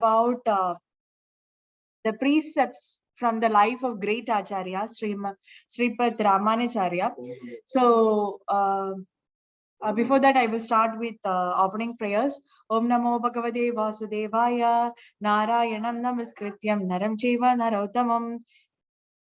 about the precepts from the life of great Acharya, Sripad Ramanacharya. So, before that, I will start with opening prayers. Om Namo Bhagavate Vasudevaya, Narayanam Namaskrityam, Naram Chaiva Narottamam,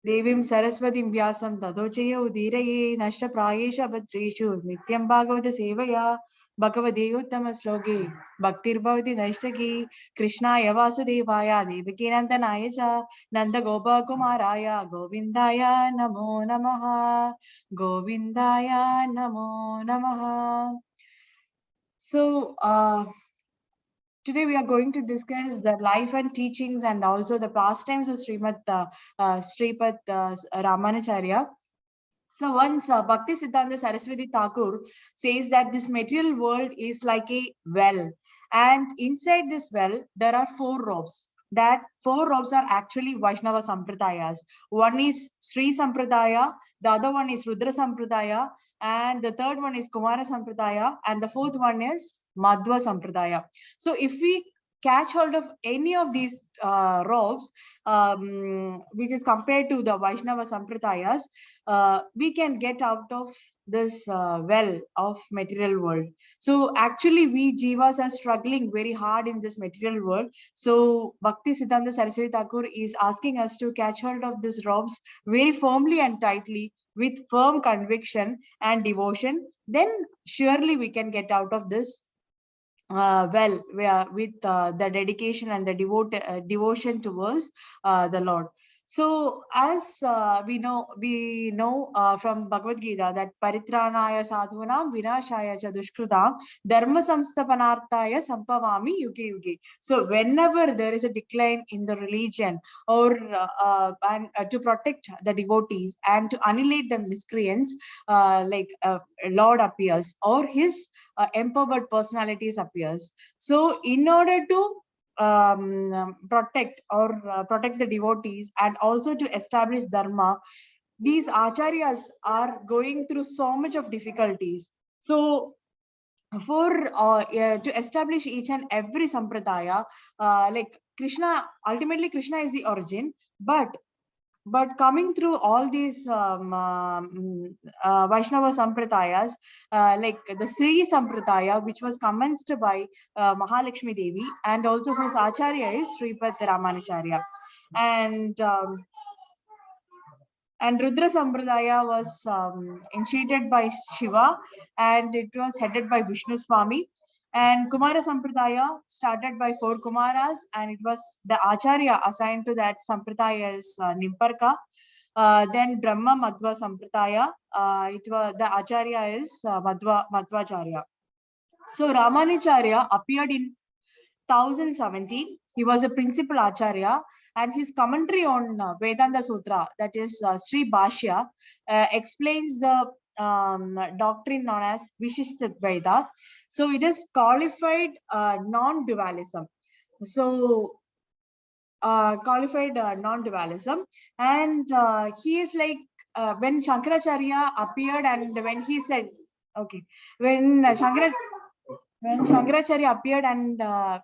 Devim Saraswatim Vyasam Tadochaya Udiraye, Nashta Prayesha Bhatreshu, Nityam Bhagavata Sevaya, Bhagavadeyottama Sloke, Bhaktir Bhavati Nashtaki, Krishnaya Vasudevaya, Devakinandanaya Cha, Nanda Gopa Kumaraya, Govindaya Namo Namaha, Govindaya Namo Namaha. So, today we are going to discuss the life and teachings and also the pastimes of Sripad Ramanacharya. So once Bhakti Siddhanta Saraswati Thakur says that this material world is like a well, and inside this well there are 4 robes. That 4 robes are actually Vaishnava Sampradayas. One is Sri Sampradaya, the other one is Rudra Sampradaya, and the third one is Kumara Sampradaya, and the fourth one is Madhva Sampradaya. So if we catch hold of any of these robes, which is compared to the Vaishnava Sampradayas, we can get out of this well of material world. So actually we jivas are struggling very hard in this material world. So Bhakti Siddhanta Saraswati Thakur is asking us to catch hold of these robes very firmly and tightly with firm conviction and devotion. Then surely we can get out of this well with the dedication and the devotion towards the Lord. So as we know from Bhagavad Gita that Paritranaya Sadhunam Vinashaya Cha Dushkrutam Dharma Samsthapanarthaya Sampavami Yuge Yuge. So whenever there is a decline in the religion or to protect the devotees and to annihilate the miscreants, Lord appears or his empowered personalities appears. So in order to protect the devotees and also to establish dharma, these acharyas are going through so much of difficulties. So for to establish each and every sampradaya, like ultimately Krishna is the origin, but coming through all these Vaishnava Sampradayas, like the Sri Sampradaya, which was commenced by Mahalakshmi Devi, and also whose Acharya is Sripad Ramanacharya. And Rudra Sampradaya was initiated by Shiva, and it was headed by Vishnu Swami. And Kumara Sampradaya started by 4 Kumaras, and it was the Acharya assigned to that Sampradaya is Nimparka. Then Brahma Madhva Sampradaya, it was the Acharya is Madhvacharya. So Ramanacharya appeared in 1017. He was a principal Acharya, and his commentary on Vedanta Sutra, that is Sri Bhashya, explains the doctrine known as Vishishtadvaita. So it is qualified non-dualism. So qualified non-dualism, and he is like when Shankaracharya appeared, and when he said, okay, when Shankaracharya appeared, and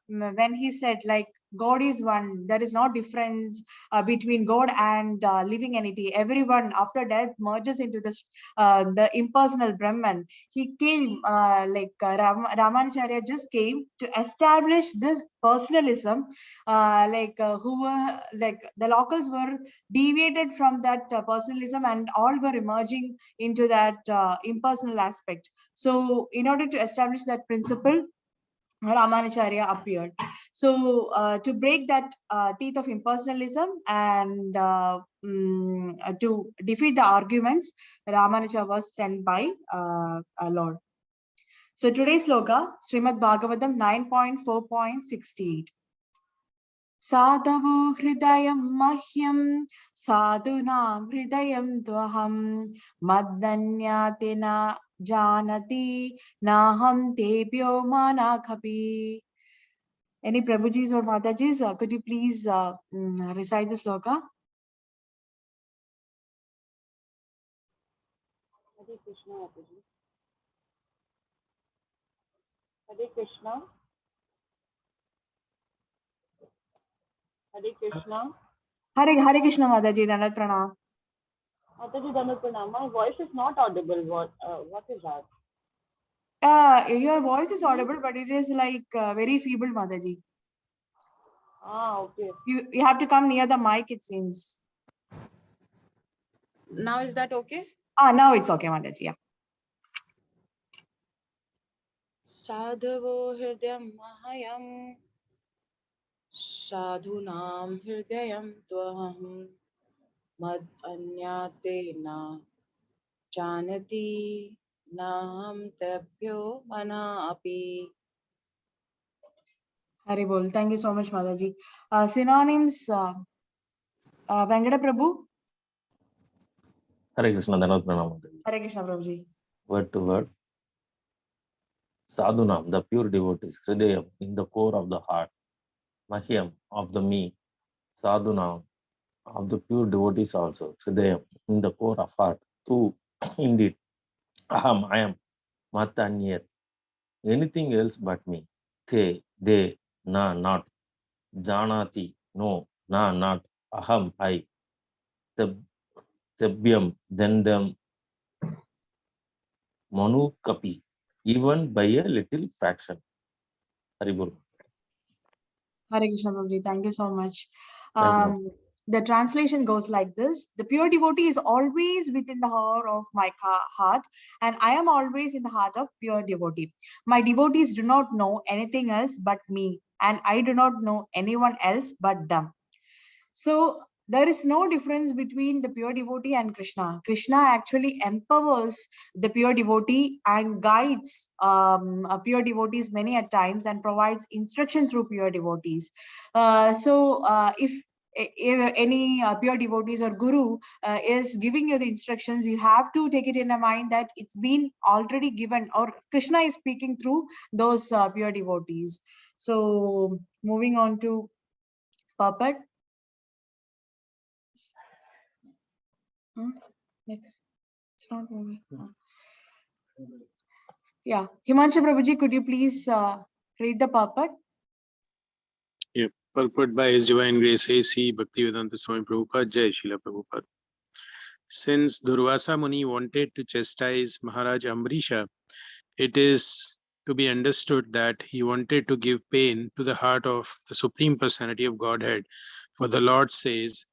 when he said like God is one, there is no difference between God and living entity. Everyone after death merges into this the impersonal Brahman. He came Ramanacharya just came to establish this personalism, who were like the locals were deviated from that personalism, and all were emerging into that impersonal aspect. So in order to establish that principle, Ramanacharya appeared. So to break that teeth of impersonalism and to defeat the arguments, Ramanacharya was sent by Lord. So today's sloka, Srimad Bhagavatam 9.4.68. Sadhavo hridayam mahyam sadhunam hridayam dvaham maddanyatina janati naham tebhyo manakhapi. Any Prabhujis or Matajis, could you please recite the sloka? Hare Krishna, Mataji. Hare Krishna. Hare Krishna. Hare Krishna Mataji, Dandat Pranam. Mataji Dandat Pranam. My voice is not audible. What is that? Your voice is audible, but it is like very feeble, Mataji. Okay. You have to come near the mic, it seems. Now is that okay? Now it's okay, Mataji. Yeah. Sadhavo hridayam mahayam sadhunam hridayam tvaham mad anyate na janati naham tabhyo mana api. Haribol. Thank you so much, Mataji. Synonyms, Venkata Prabhu. Hare Krishna, Dandat Pranam. Hare Krishna Prabhuji. Word to word. Sadhunam, the pure devotees, Hridayam, in the core of the heart. Mahyam, of the me. Sadhunam, of the pure devotees also, Hridayam, in the core of heart. Tu, indeed. Aham, I am. Matanyat, anything else but me. Te, they, na, not. Janati, no, na, not. Aham, I. Tebhyam, then them. Manu Kapi, even by a little fraction. Haribol. Hare Krishna Prabhuji. Thank you so much. Thank you. The translation goes like this: the pure devotee is always within the heart of my heart, and I am always in the heart of pure devotee. My devotees do not know anything else but me, and I do not know anyone else but them. So there is no difference between the pure devotee and Krishna. Krishna actually empowers the pure devotee and guides pure devotees many at times and provides instruction through pure devotees. If any pure devotees or guru is giving you the instructions, you have to take it in a mind that it's been already given, or Krishna is speaking through those pure devotees. So moving on to puppet. It's not moving. Yeah, Himanshu Prabhuji, could you please read the puppet? Yeah, purport by His Divine Grace A.C. Bhaktivedanta Swami Prabhupada, Jai Srila Prabhupada. Since Durvasa Muni wanted to chastise Maharaj Amrisha, it is to be understood that he wanted to give pain to the heart of the Supreme Personality of Godhead. For the Lord says,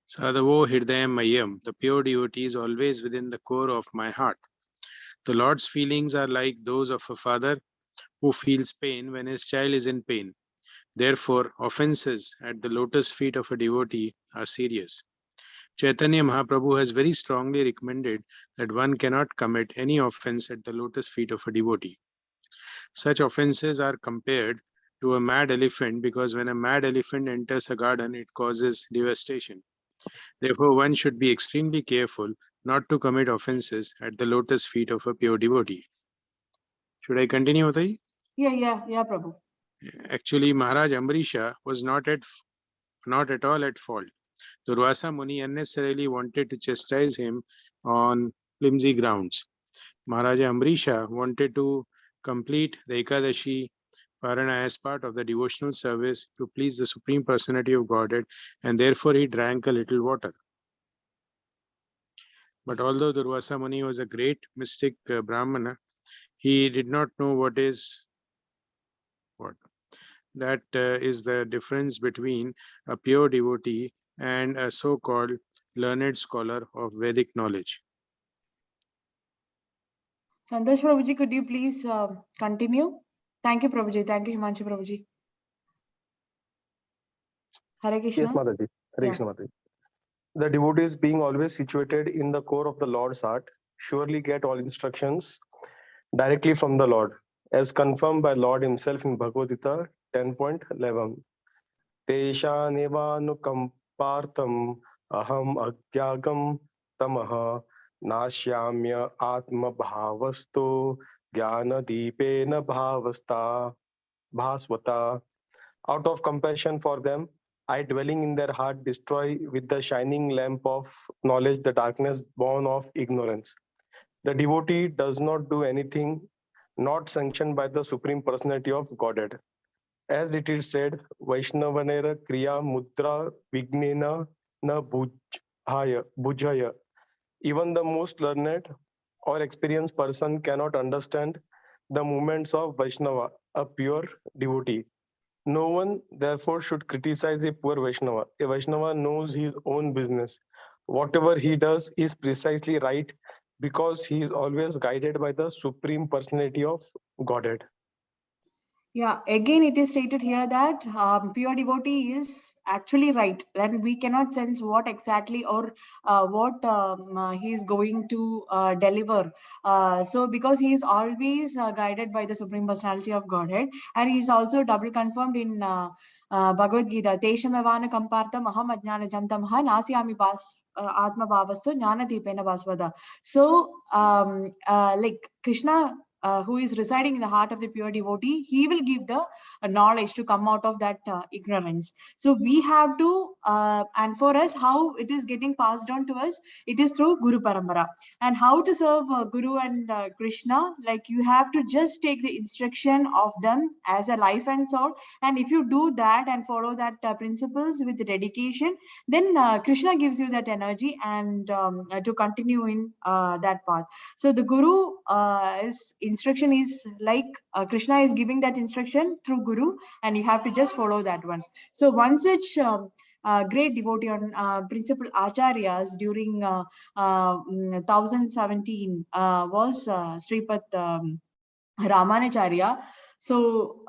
Sadhavo Hirdayam Mayam, the pure devotee is always within the core of my heart. The Lord's feelings are like those of a father who feels pain when his child is in pain. Therefore, offenses at the lotus feet of a devotee are serious. Chaitanya Mahaprabhu has very strongly recommended that one cannot commit any offense at the lotus feet of a devotee. Such offenses are compared to a mad elephant because when a mad elephant enters a garden, it causes devastation. Therefore, one should be extremely careful not to commit offenses at the lotus feet of a pure devotee. Should I continue, Mataji? Yeah, Prabhu. Actually, Maharaj Amrisha was not at all at fault. Durvasa Muni unnecessarily wanted to chastise him on flimsy grounds. Maharaja Amrisha wanted to complete the Ekadashi Parana as part of the devotional service to please the Supreme Personality of Godhead, and therefore he drank a little water. But although Durvasa Muni was a great mystic Brahmana, he did not know what. That is the difference between a pure devotee and a so-called learned scholar of Vedic knowledge. Santosh Prabhuji, could you please continue? Thank you, Prabhuji. Thank you, Himanshu Prabhuji. Hare Krishna. Yes, Madhavi. Hare Krishna, Madhavi. The devotees, being always situated in the core of the Lord's heart, surely get all instructions directly from the Lord, as confirmed by Lord himself in Bhagavad Gita 10.11. Tesha nevanukampartam aham agyagam tamaha nashyamya atma bhavasto jnana deepena bhasvata. Out of compassion for them, I, dwelling in their heart, destroy with the shining lamp of knowledge the darkness born of ignorance. The devotee does not do anything not sanctioned by the Supreme Personality of Godhead. As it is said, Vaishnavanera Kriya Mudra Vignena Na Bhujaya. Even the most learned or experienced person cannot understand the movements of Vaishnava, a pure devotee. No one, therefore, should criticize a poor Vaishnava. A Vaishnava knows his own business. Whatever he does is precisely right because he is always guided by the Supreme Personality of Godhead. Yeah, again, it is stated here that pure devotee is actually right, and we cannot sense what exactly or what he is going to deliver. So, because he is always guided by the Supreme Personality of Godhead, and he is also double confirmed in Bhagavad Gita. Teshamavana kampartam aham ajnana jamtamha nasyami atma bhavastu jnana deepena basvada. So, like Krishna, who is residing in the heart of the pure devotee, he will give the knowledge to come out of that ignorance. So we have to, and for us, how it is getting passed on to us, it is through Guru Parampara. And how to serve Guru and Krishna, like you have to just take the instruction of them as a life and soul. And if you do that and follow that principles with dedication, then Krishna gives you that energy and to continue in that path. So the Guru instruction is like Krishna is giving that instruction through Guru, and you have to just follow that one. So one such great devotee on principal acharyas during 1017 was Sripat Ramanacharya. So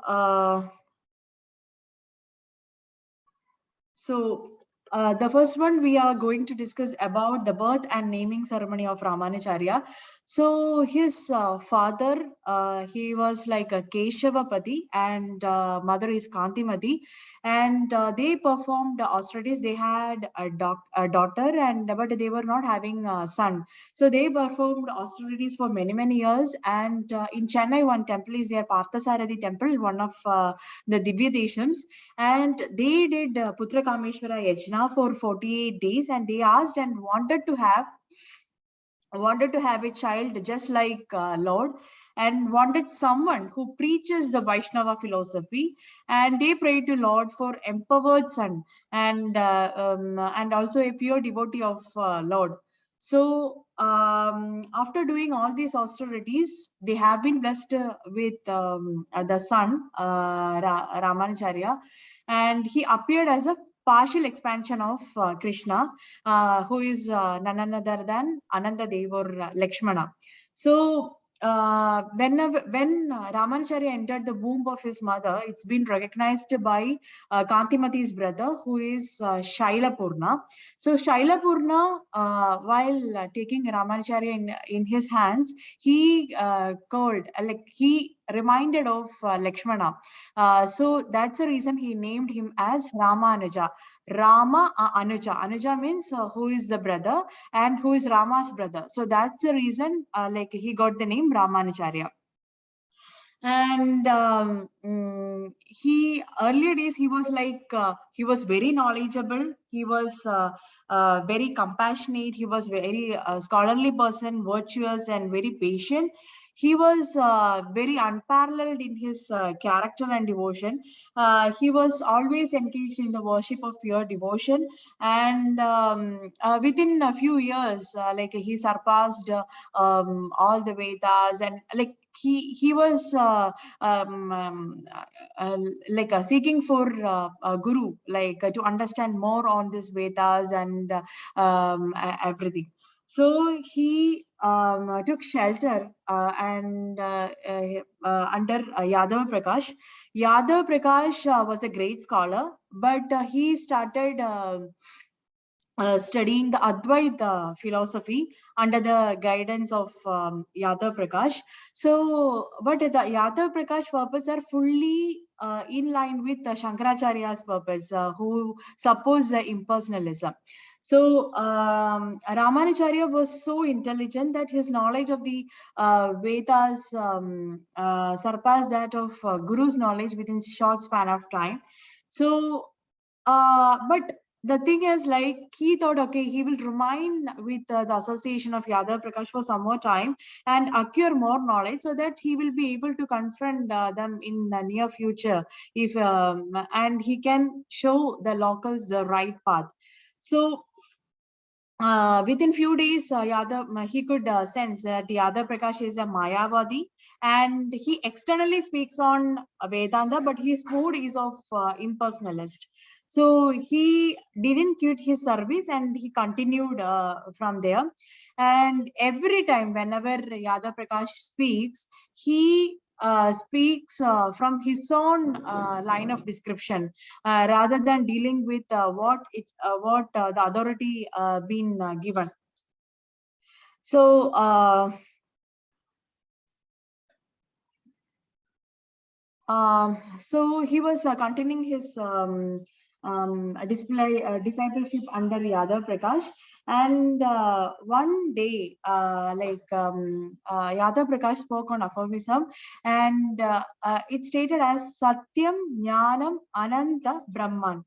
the first one we are going to discuss about the birth and naming ceremony of Ramanacharya. So his father, he was like a Keshavapati, and mother is Kantimati, and they performed austerities. They had a daughter, and but they were not having a son. So they performed austerities for many years. And in Chennai, one temple is there, Parthasarathi temple, one of the Divya Deshams, and they did Putra Kameshwara Yajna for 48 days, and they asked and wanted to have a child just like Lord, and wanted someone who preaches the Vaishnava philosophy, and they prayed to Lord for empowered son, and also a pure devotee of Lord. So after doing all these austerities, they have been blessed with the son Ramanacharya, and he appeared as a partial expansion of Krishna, who is none other than Ananda Dev or Lakshmana. So when Ramanacharya entered the womb of his mother, it's been recognized by Kantimati's brother, who is Shailapurna. So Shailapurna, while taking Ramanacharya in his hands, he called, like he reminded of Lakshmana. So that's the reason he named him as Ramanuja. Rama Anuja. Anuja means who is the brother and who is Rama's brother. So that's the reason like he got the name Ramanacharya. And he earlier days he was like he was very knowledgeable, he was very compassionate, he was very scholarly person, virtuous and very patient. He was very unparalleled in his character and devotion. He was always engaged in the worship of pure devotion, and within a few years like he surpassed all the Vedas, and like he was like seeking for a guru, like to understand more on this Vedas and everything. So he took shelter and under Yadav Prakash. Yadav Prakash was a great scholar, but he started studying the Advaita philosophy under the guidance of Yadav Prakash. So, but the Yadav Prakash purpose are fully in line with Shankaracharya's purpose, who suppose the impersonalism. So, Ramanacharya was so intelligent that his knowledge of the Vedas surpassed that of Guru's knowledge within short span of time. So, but the thing is, like, he thought, okay, he will remain with the association of Yadav Prakash for some more time and acquire more knowledge, so that he will be able to confront them in the near future, if and he can show the locals the right path. So within few days, Yadav, he could sense that Yadav Prakash is a Mayavadi, and he externally speaks on Vedanta, but his mood is of impersonalist. So he didn't quit his service, and he continued from there. And every time, whenever Yadav Prakash speaks, he speaks from his own line of description, rather than dealing with what the authority been given. So so he was continuing his discipleship under Yadav Prakash, and one day, Yadav Prakash spoke on aphorism, and it stated as Satyam Jnanam Ananta Brahman.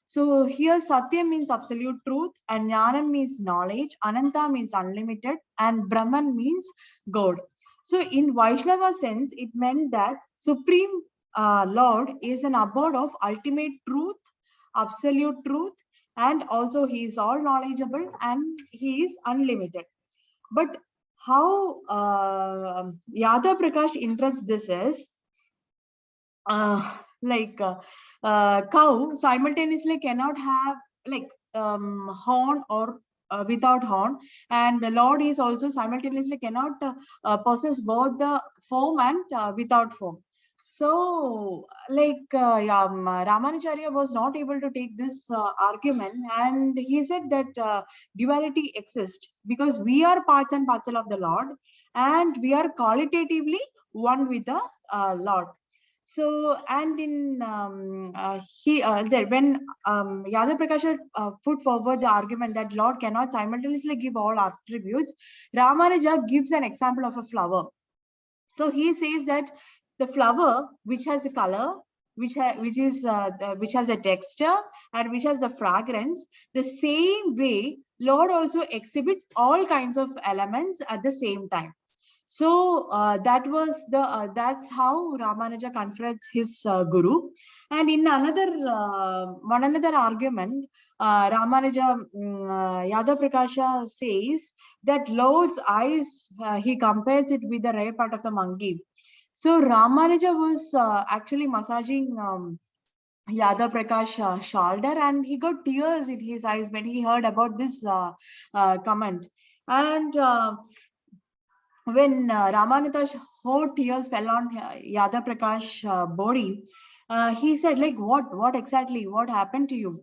So here Satya means absolute truth, and Jnanam means knowledge, Ananta means unlimited, and Brahman means God. So in Vaishnava sense, it meant that Supreme Lord is an abode of ultimate truth, absolute truth, and also he is all knowledgeable and he is unlimited. But how Yadav Prakash interprets this is, cow simultaneously cannot have horn or without horn, and the Lord is also simultaneously cannot possess both the form and without form. So Ramanacharya was not able to take this argument, and he said that duality exists because we are parts and parcel of the Lord, and we are qualitatively one with the Lord. So, and in when Yadav Prakash put forward the argument that Lord cannot simultaneously give all attributes, Ramanuja gives an example of a flower. So he says that the flower, which has a color, which has a texture, and which has the fragrance, the same way Lord also exhibits all kinds of elements at the same time. So that's how Ramanuja confronts his guru. And in one another argument, Ramanuja Yadav Prakasha says that Lord's eyes, he compares it with the rear part of the monkey. So Ramanuja was actually massaging Yadav Prakash shoulder, and he got tears in his eyes when he heard about this comment. And when Ramanita's whole tears fell on Yadav Prakash body, he said, like, what exactly, what happened to you?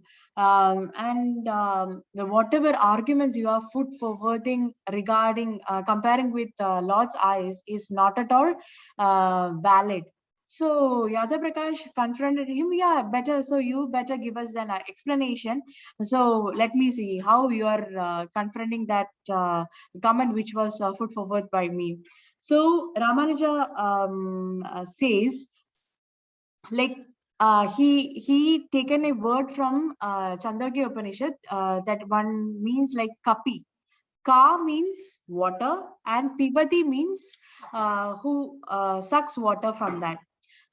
Whatever arguments you are put forwarding regarding comparing with Lord's eyes is not at all valid. So Yadav Prakash confronted him, yeah, better. So you better give us an explanation. So let me see how you are confronting that comment which was put forward by me. So Ramanuja says, like, he taken a word from Chandogya Upanishad that one means like kapi. Ka means water, and pibati means who sucks water from that.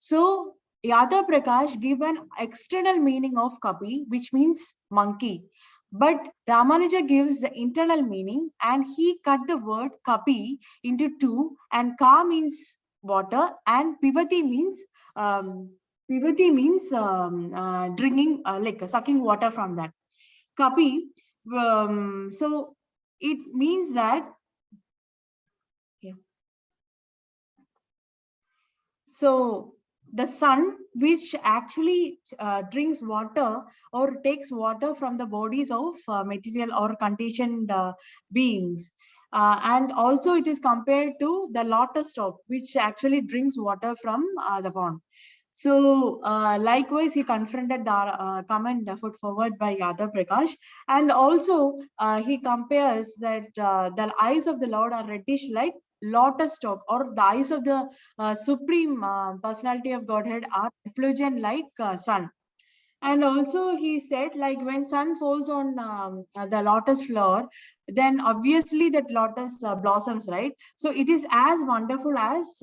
So Yadav Prakash gave an external meaning of kapi, which means monkey. But Ramanuja gives the internal meaning, and he cut the word kapi into two, and ka means water, and pibati means drinking, like sucking water from that. Kapi, so it means that, yeah. So the sun, which actually drinks water or takes water from the bodies of material or conditioned beings. And also it is compared to the lotus stalk, which actually drinks water from the pond. So likewise, he confronted the comment put forward by Yadav Prakash, and also he compares that the eyes of the Lord are reddish like lotus stalk, or the eyes of the supreme personality of Godhead are effulgent like sun. And also he said, like, when sun falls on the lotus flower, then obviously that lotus blossoms, right? So it is as wonderful as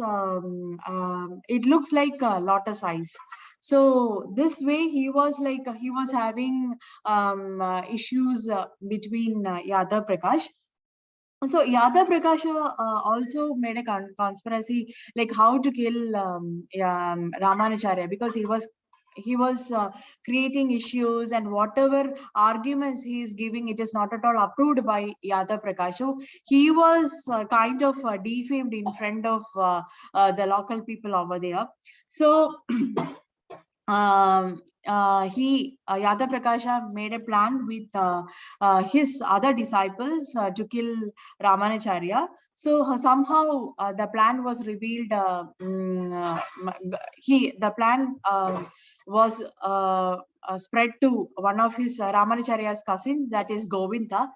it looks like lotus eyes. So this way he was like, he was having issues between Yadav Prakash. So Yadav Prakash also made a conspiracy, like how to kill Ramanacharya, because he was creating issues, and whatever arguments he is giving, it is not at all approved by Yadav Prakash. So he was kind of defamed in front of the local people over there. So Yadav Prakasha made a plan with his other disciples to kill Ramanacharya. So somehow the plan was revealed. The plan was spread to one of his Ramanacharya's cousin, that is Govinda.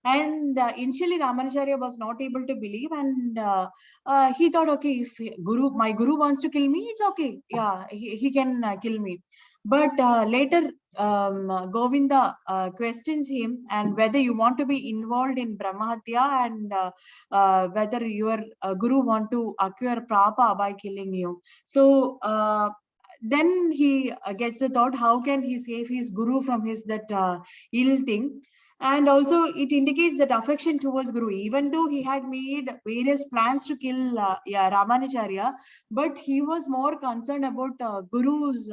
And initially Ramanacharya was not able to believe, and he thought, okay, if my guru wants to kill me, it's okay. Yeah, he can kill me. But later Govinda questions him, and whether you want to be involved in Brahmahatya, and whether your guru want to acquire Prapa by killing you. So then he gets the thought, how can he save his guru from his that ill thing? And also it indicates that affection towards Guru, even though he had made various plans to kill Ramanacharya, but he was more concerned about Guru's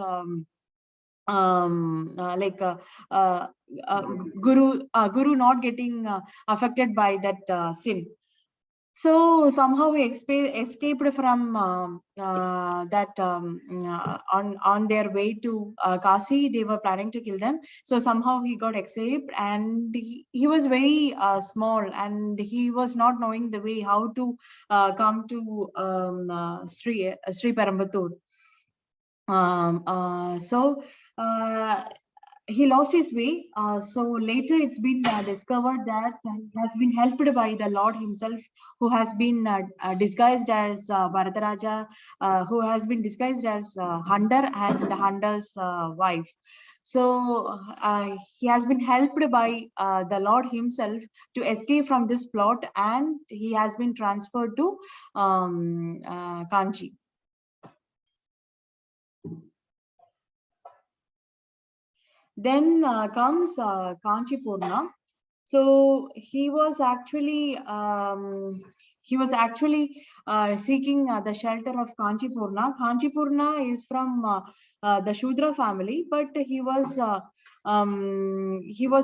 like Guru not getting affected by that sin. So somehow we escaped from that on their way to Kasi. They were planning to kill them. So somehow he got escaped, and he was very small, and he was not knowing the way how to come to Sri Parambattur. So he lost his way. So later it's been discovered that he has been helped by the Lord himself, who has been disguised as Bharataraja, who has been disguised as Hunter and Hunter's wife. So he has been helped by the Lord himself to escape from this plot, and he has been transferred to Kanchi. Then comes Kanchipurna. So he was actually seeking the shelter of Kanchipurna. Kanchipurna is from the Shudra family, but he was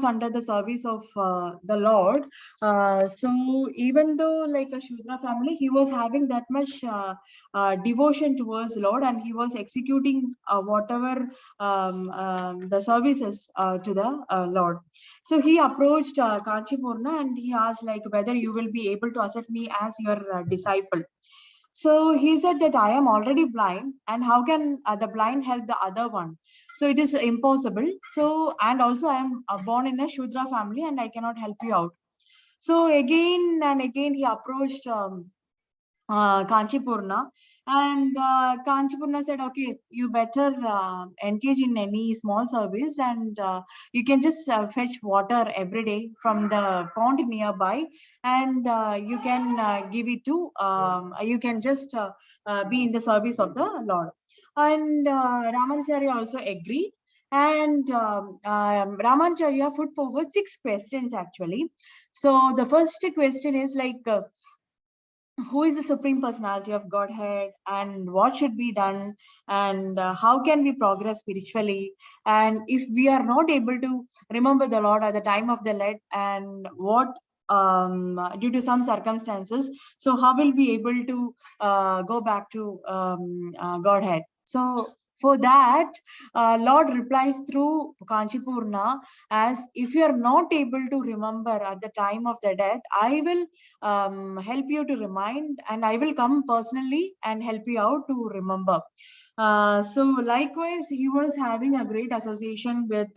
under the service of the Lord. So even though like a Shudra family, he was having that much devotion towards Lord, and he was executing whatever the services to the Lord. So he approached Kanchipurna, and he asked like whether you will be able to accept me as your disciple. So he said that I am already blind, and how can the blind help the other one? So it is impossible. So, and also I am born in a Shudra family, and I cannot help you out. So again and again he approached Kanchipurna, and Kanchipurna said, okay, you better engage in any small service, and you can just fetch water every day from the pond nearby, and you can give it to, you can just be in the service of the Lord. And Ramanacharya also agreed. And Ramanacharya put forward 6 questions actually. So the first question is like, who is the Supreme Personality of Godhead, and what should be done, and how can we progress spiritually, and if we are not able to remember the Lord at the time of the death, and what due to some circumstances, so how will we able to go back to Godhead? So for that, Lord replies through Kanchipurna as, if you are not able to remember at the time of the death, I will help you to remind, and I will come personally and help you out to remember. So likewise, he was having a great association with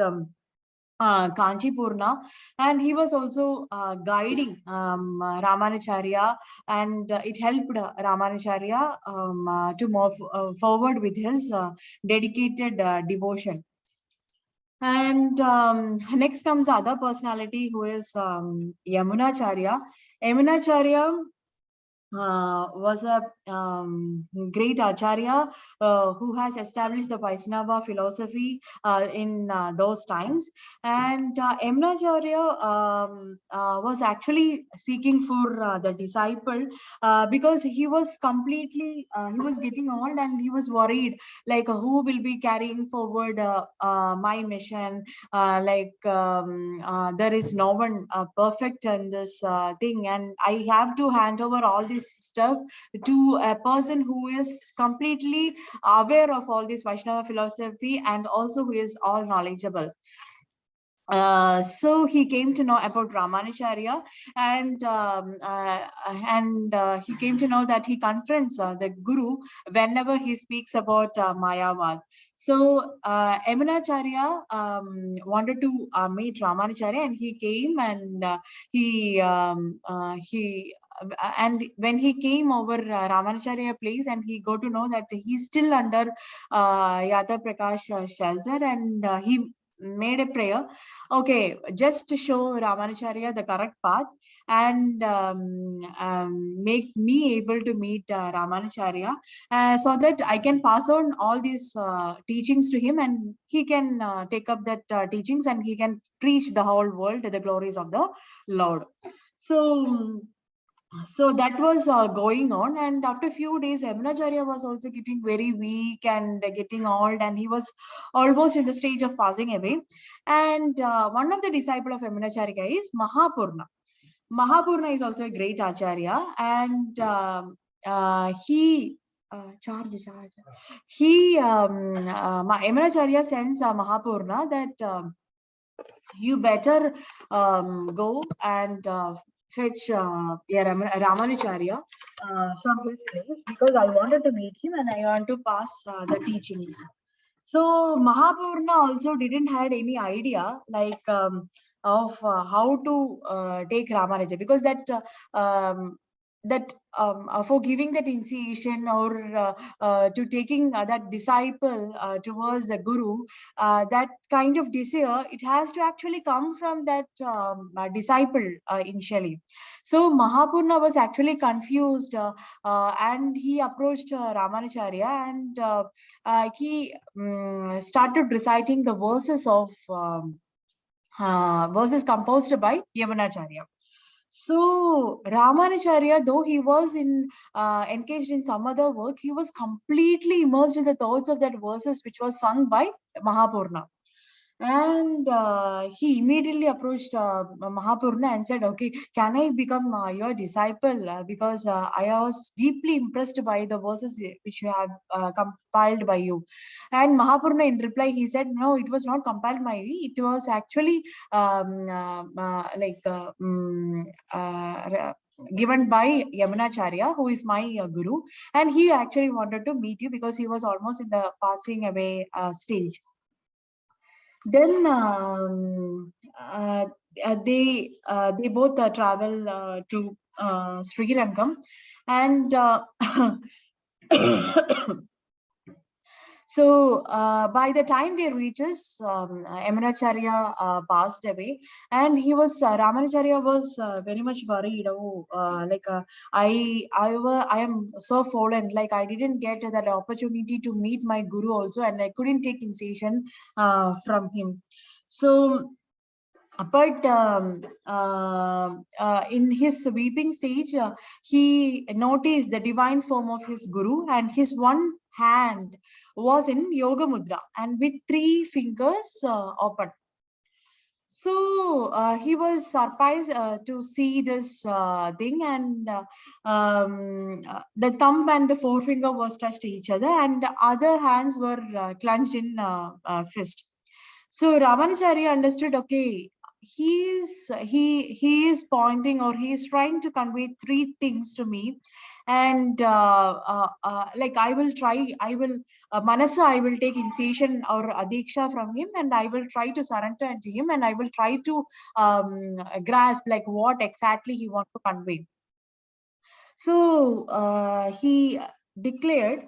Kanchipurna, and he was also guiding Ramanacharya, and it helped Ramanacharya to move forward with his dedicated devotion. And next comes the other personality, who is Yamunacharya. Yamunacharya was a great acharya who has established the Vaishnava philosophy in those times. And Yamunacharya was actually seeking for the disciple because he was completely, he was getting old and he was worried, like who will be carrying forward my mission. There is no one perfect in this thing, and I have to hand over all this stuff to a person who is completely aware of all this Vaishnava philosophy and also who is all knowledgeable. So he came to know about Ramanacharya, and he came to know that he confronts the Guru whenever he speaks about Mayavad. So Yamunacharya wanted to meet Ramanacharya, and he came, and and when he came over Ramanacharya place, and he got to know that he's still under Yada Prakash shelter, and he made a prayer, okay, just to show Ramanacharya the correct path, and make me able to meet Ramanacharya, so that I can pass on all these teachings to him, and he can take up that teachings, and he can preach the whole world the glories of the Lord. So that was going on, and after a few days Yamunacharya was also getting very weak and getting old, and he was almost in the stage of passing away. And one of the disciple of Yamunacharya is Mahapurna is also a great acharya, and he Yamunacharya sends Mahapurna that you better go and fetch Ramanacharya from his place, because I wanted to meet him and I want to pass the teachings. So Mahapurna also didn't had any idea like of how to take Ramanacharya, because for giving that initiation, or to taking that disciple towards the Guru, that kind of desire, it has to actually come from that disciple initially. So Mahapurna was actually confused, and he approached Ramanacharya, and he started reciting the verses of verses composed by Yamunacharya. So Ramanacharya, though he was engaged in some other work, he was completely immersed in the thoughts of that verses which was sung by Mahapurna. And he immediately approached Mahapurna and said, okay, can I become your disciple? Because I was deeply impressed by the verses which you have compiled by you. And Mahapurna, in reply, he said, no, it was not compiled by me. It was actually given by Yamunacharya, who is my guru. And he actually wanted to meet you because he was almost in the passing away stage. Then they both travel to Sri Lanka, and so by the time they reaches, Yamunacharya passed away, and he was Ramanacharya was very much worried. Oh, I am so fallen. Like I didn't get that opportunity to meet my guru also, and I couldn't take initiation from him. So. But in his weeping stage, he noticed the divine form of his guru, and his one hand was in yoga mudra and with 3 fingers open. So he was surprised to see this thing, and the thumb and the forefinger was touched each other, and the other hands were clenched in fist. So Ramanacharya understood, okay, he is pointing, or he is trying to convey 3 things to me, and like I will Manasa, I will take initiation or adiksha from him, and I will try to surrender to him, and I will try to grasp like what exactly he wants to convey. So he declared,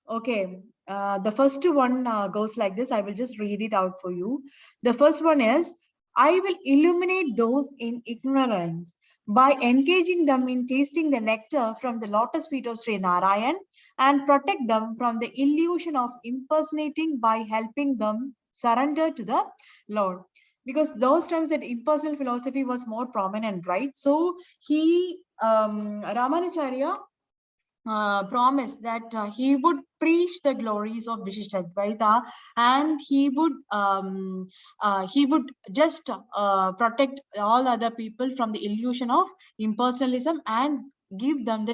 okay, the first one goes like this. I will just read it out for you. The first one is, I will illuminate those in ignorance by engaging them in tasting the nectar from the lotus feet of Sri Narayan, and protect them from the illusion of impersonating by helping them surrender to the Lord. Because those times that impersonal philosophy was more prominent, right? So he, Ramanacharya, promised that he would preach the glories of Vishishtadvaita, and he would just protect all other people from the illusion of impersonalism and give them the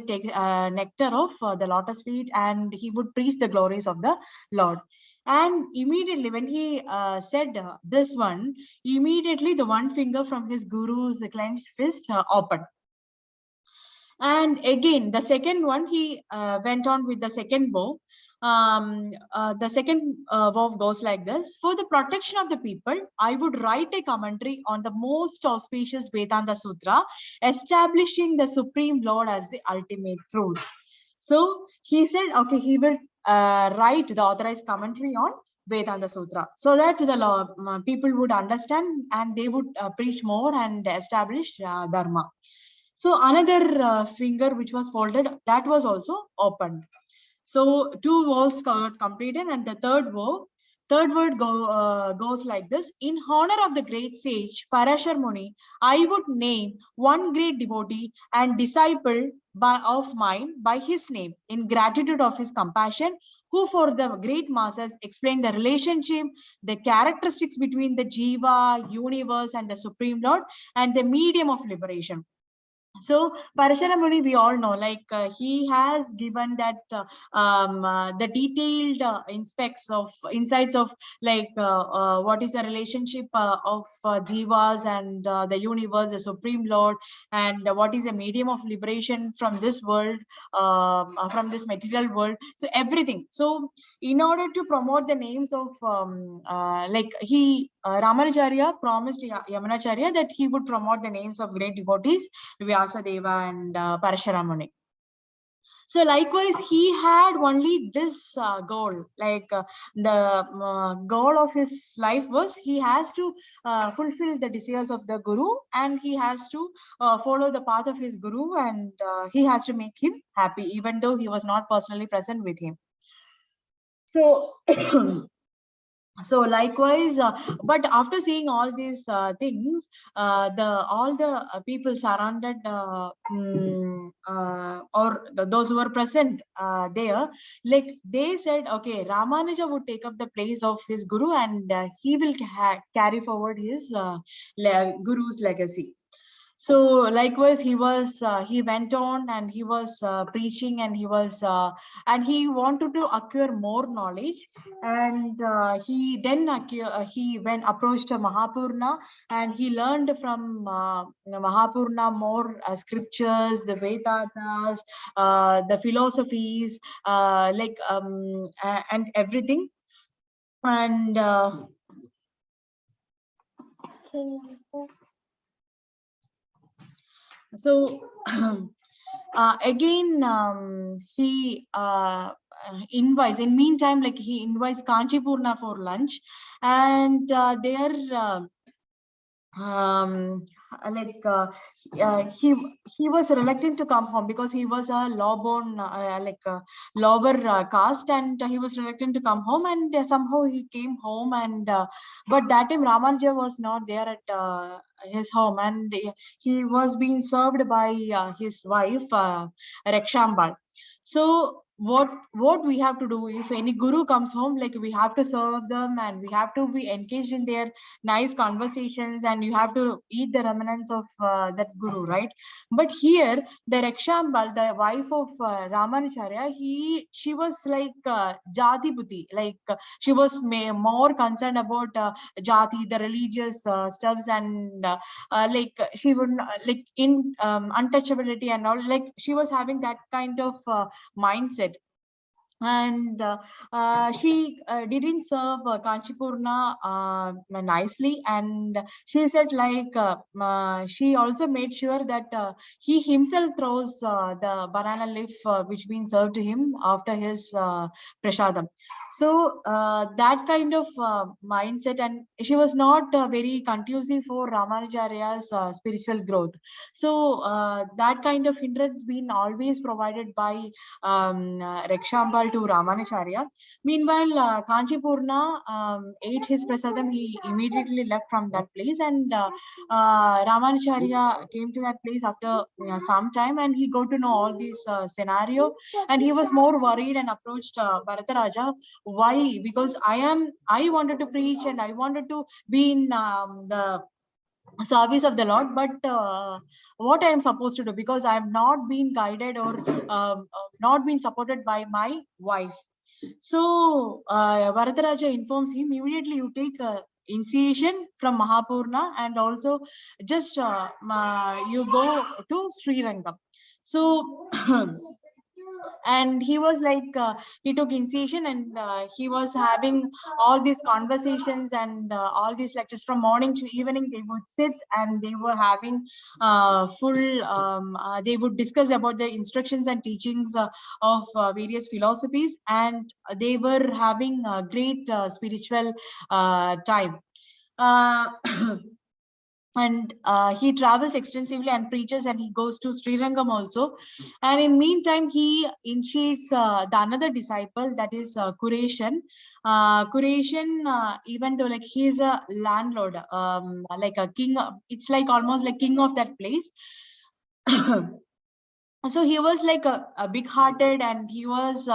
nectar of the lotus feet, and he would preach the glories of the Lord. And immediately when he said this one, immediately the one finger from his guru's clenched fist opened. And again, the second one, he went on with the second vow. The second vow goes like this: for the protection of the people, I would write a commentary on the most auspicious Vedanta Sutra, establishing the Supreme Lord as the ultimate truth. So he said, okay, he will write the authorized commentary on Vedanta Sutra, so that the people would understand and they would preach more and establish Dharma. So another finger which was folded, that was also opened. So two vows got completed, and the third word goes like this: in honor of the great sage Parashar Muni, I would name one great devotee and disciple of mine by his name, in gratitude of his compassion, who for the great masses explained the relationship, the characteristics between the Jiva, universe, and the Supreme Lord, and the medium of liberation. So Parashara Muni, we all know, like he has given that the detailed insights of like what is the relationship of jivas and the universe, the Supreme Lord, and what is a medium of liberation from this world, from this material world. So everything. So in order to promote the names of like he Ramanacharya promised Yamunacharya that he would promote the names of great devotees, Vyasadeva and Parashuramuni. So likewise, he had only this goal, like the goal of his life was he has to fulfill the desires of the Guru, and he has to follow the path of his Guru, and he has to make him happy, even though he was not personally present with him. So so likewise, but after seeing all these things, all the people surrounded those who were present there, like they said, okay, Ramanuja would take up the place of his Guru, and he will carry forward his Guru's legacy. So likewise, he went on and he was preaching, and he wanted to acquire more knowledge, and he went approached Mahapurna, and he learned from Mahapurna more scriptures, the Vedantas, the philosophies, and everything. And so again, he invites, in meantime, like he invites Kanchipurna for lunch, and he was reluctant to come home because he was a low-born lower caste, and he was reluctant to come home, and somehow he came home, and but that time Ramanuja was not there at his home, and he was being served by his wife Rakshambal. So what we have to do, if any Guru comes home, like we have to serve them, and we have to be engaged in their nice conversations, and you have to eat the remnants of that Guru, right? But here the Rakshambal, the wife of Ramanacharya, she was like jati buddhi, like she was more concerned about jati, the religious stuffs, and like she would like in untouchability and all, like she was having that kind of mindset. and she didn't serve Kanchipurna nicely, and she said like she also made sure that he himself throws the banana leaf which been served to him after his prasadam. So that kind of mindset, and she was not very conducive for Ramanujacharya's spiritual growth. So that kind of hindrance been always provided by Rekshambal to Ramanacharya. Meanwhile, Kanchipurna ate his prasadam. He immediately left from that place, and Ramanacharya came to that place after some time, and he got to know all this scenario, and he was more worried and approached Bharataraja. Why? Because I wanted to preach and I wanted to be in the service of the Lord, but what I am supposed to do, because I have not been guided or not been supported by my wife. So Varadaraja informs him, immediately you take initiation from Mahapurna, and also just you go to Srirangam. So and he was like he took initiation, and he was having all these conversations and all these lectures from morning to evening. They would sit and they were having full they would discuss about the instructions and teachings of various philosophies, and they were having a great spiritual time. uh, and he travels extensively and preaches, and he goes to Srirangam also. And in meantime, he initiates the another disciple, that is Kureshan. Kureshan, even though like he is a landlord, like a king, it's like almost like king of that place. So he was like a big hearted, and he was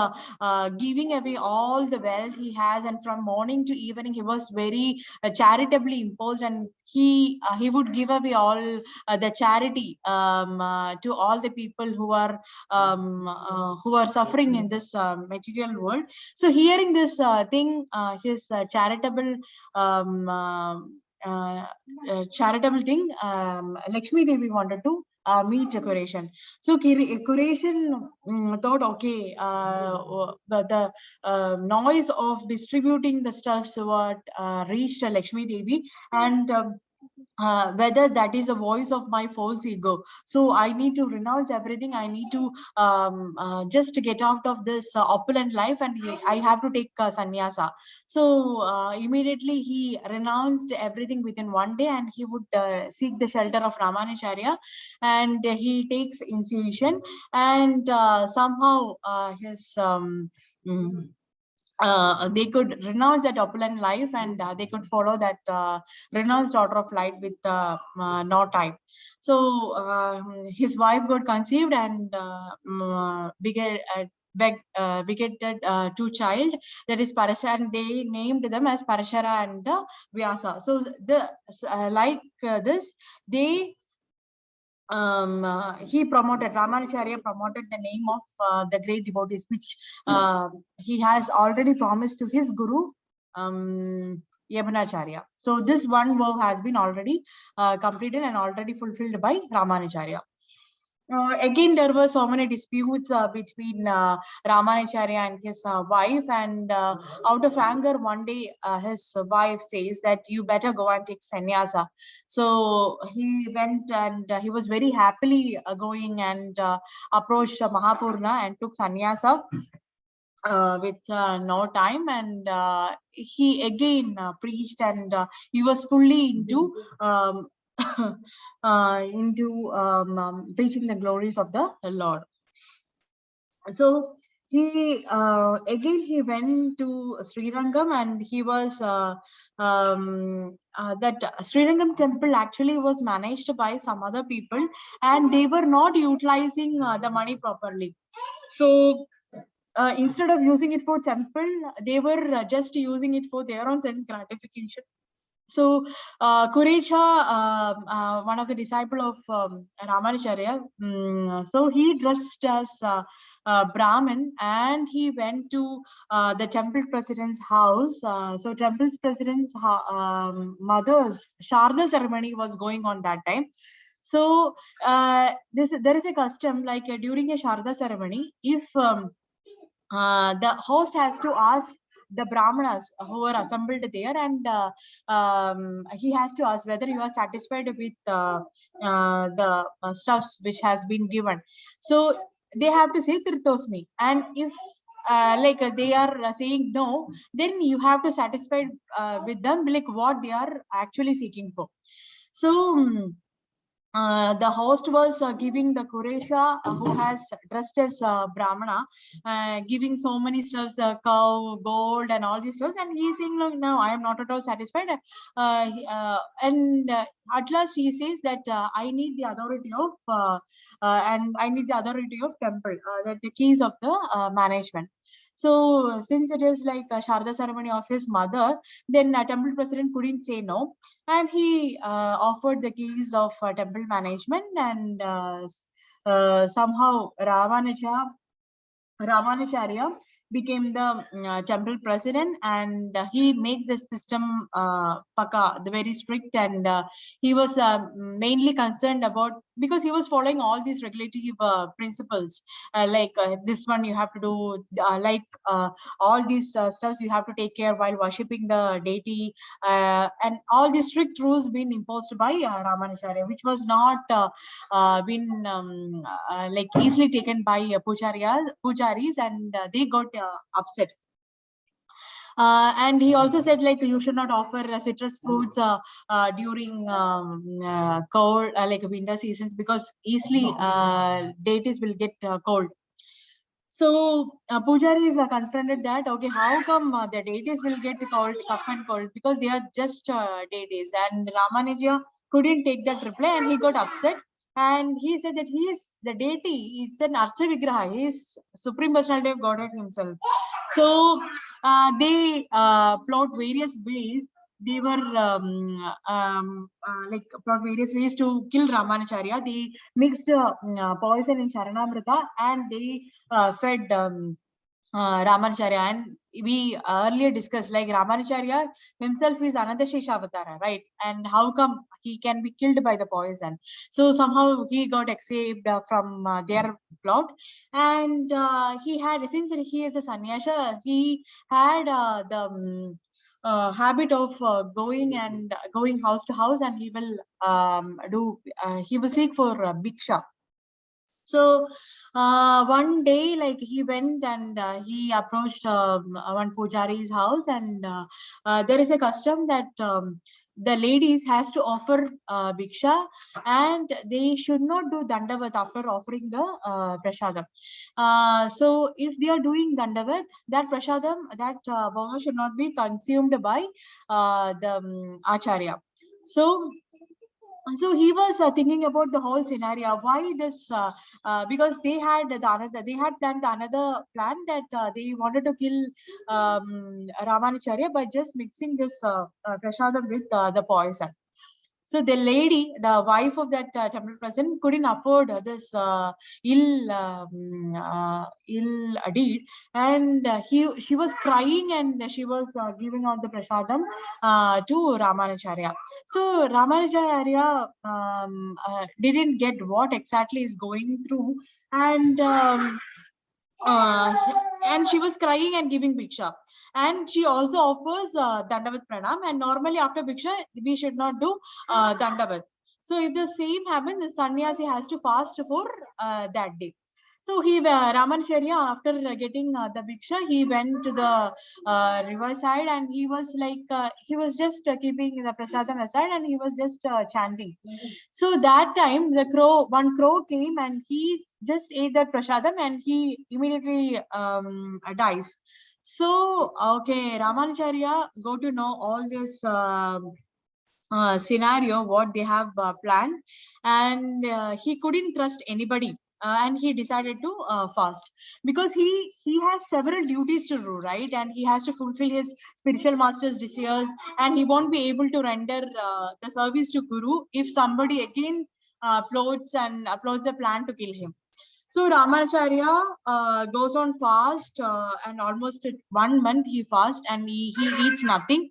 giving away all the wealth he has, and from morning to evening he was very charitably imposed, and he would give away all the charity to all the people who are suffering in this material world. So hearing this thing, his charitable thing, Lakshmi Devi wanted to meet Kureshan. So Kureshan thought, okay, the noise of distributing the stuffs what reached Lakshmi Devi, and whether that is the voice of my false ego. So I need to renounce everything. I need to just get out of this opulent life, and I have to take sannyasa. So immediately he renounced everything within one day, and he would seek the shelter of Ramanacharya, and he takes initiation, and somehow his mm, they could renounce that opulent life, and they could follow that renounced order of light with no time. So his wife got conceived, and begetted two child, that is Parashara, and they named them as Parashara and Vyasa. So the this, they he promoted, Ramanacharya promoted the name of the great devotees, which he has already promised to his guru, Yamunacharya. So this one vow has been already completed and already fulfilled by Ramanacharya. Again, there were so many disputes between Ramanacharya and his wife, and out of anger, one day his wife says that you better go and take sannyasa. So he went, and he was very happily going and approached Mahapurna and took sannyasa with no time, and he again preached, and he was fully into preaching the glories of the Lord. So he again he went to Srirangam, and he was that Srirangam temple actually was managed by some other people, and they were not utilizing the money properly. So instead of using it for temple, they were just using it for their own sense gratification. So Kurecha, one of the disciple of Ramanacharya, so he dressed as Brahmin, and he went to the temple president's house. So temple's president's mother's Sharda ceremony was going on that time. So there is a custom, like during a Sharda ceremony, if the host has to ask the brahmanas who are assembled there, and he has to ask whether you are satisfied with the stuffs which has been given. So they have to say tirtosmi, and if they are saying no, then you have to satisfy with them like what they are actually seeking for. So the host was giving the Kuresha who has dressed as Brahmana, giving so many stuffs, cow, gold, and all these stuffs, and he's saying, no, I am not at all satisfied. And at last he says that I need the authority of temple, that the keys of the management. So since it is like a Sharda ceremony of his mother, then temple president couldn't say no, and he offered the keys of temple management, and somehow Ramanacharya became the temple president, and he makes the system paka, the very strict, and he was mainly concerned about, because he was following all these regulative principles, this one you have to do, all these stuff you have to take care while worshipping the deity, and all these strict rules being imposed by Ramanacharya, which was not been easily taken by pujaris, and they got upset. And he also said you should not offer citrus fruits during cold winter seasons, because easily deities will get cold. So pujaris confronted that, okay, how come the deities will get cold, cough and cold, because they are just deities. And Ramanuja couldn't take that reply, and he got upset, and he said that he is the deity, it's an Archa Vigraha, he is Supreme Personality of Godhead himself. So they plot various ways. They were plot various ways to kill Ramanacharya. They mixed poison in Charanamrita, and they fed Ramanacharya. And we earlier discussed Ramanacharya himself is another Sheshavatara, right? And how come he can be killed by the poison? So somehow he got escaped from their plot, and he had, since he is a sannyasa, he had the habit of going house to house, and he will he will seek for bhiksha. So one day, he went and he approached one pujari's house, and there is a custom that the ladies has to offer bhiksha, and they should not do dandavat after offering the prasadam. So if they are doing dandavat, that prasadam, that bhava should not be consumed by the acharya. So he was thinking about the whole scenario. Why this? Because they had planned another plan, that they wanted to kill Ramanacharya by just mixing this prasadam with the poison. So the lady, the wife of that temple president, couldn't afford this ill deed, and she was crying, and she was giving out the prasadam to Ramanacharya. So Ramanacharya didn't get what exactly is going through, and she was crying and giving bhiksha. And she also offers dandavat pranam, and normally after bhiksha we should not do dandavat. So if the same happens, the sannyasi has to fast for that day. So Ramanacharya, after getting the bhiksha, he went to the riverside, and he was he was just keeping the prasadam aside, and he was just chanting. So that time one crow came, and he just ate that prasadam, and he immediately dies. So okay, Ramanacharya got to know all this scenario what they have planned, and he couldn't trust anybody, and he decided to fast, because he has several duties to do, right? And he has to fulfill his spiritual master's desires, and he won't be able to render the service to Guru if somebody again plots a plan to kill him. So Ramanacharya goes on fast, and almost 1 month he fasts, and he eats nothing.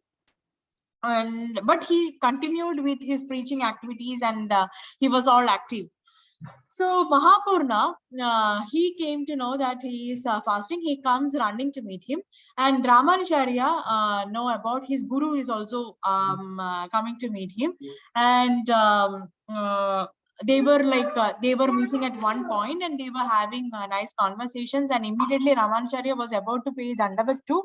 But he continued with his preaching activities, and he was all active. So Mahapurna, he came to know that he is fasting. He comes running to meet him, and Ramanacharya know about his guru is also coming to meet him, and they were they were meeting at one point, and they were having nice conversations. And immediately Ramanacharya was about to pay dandavat to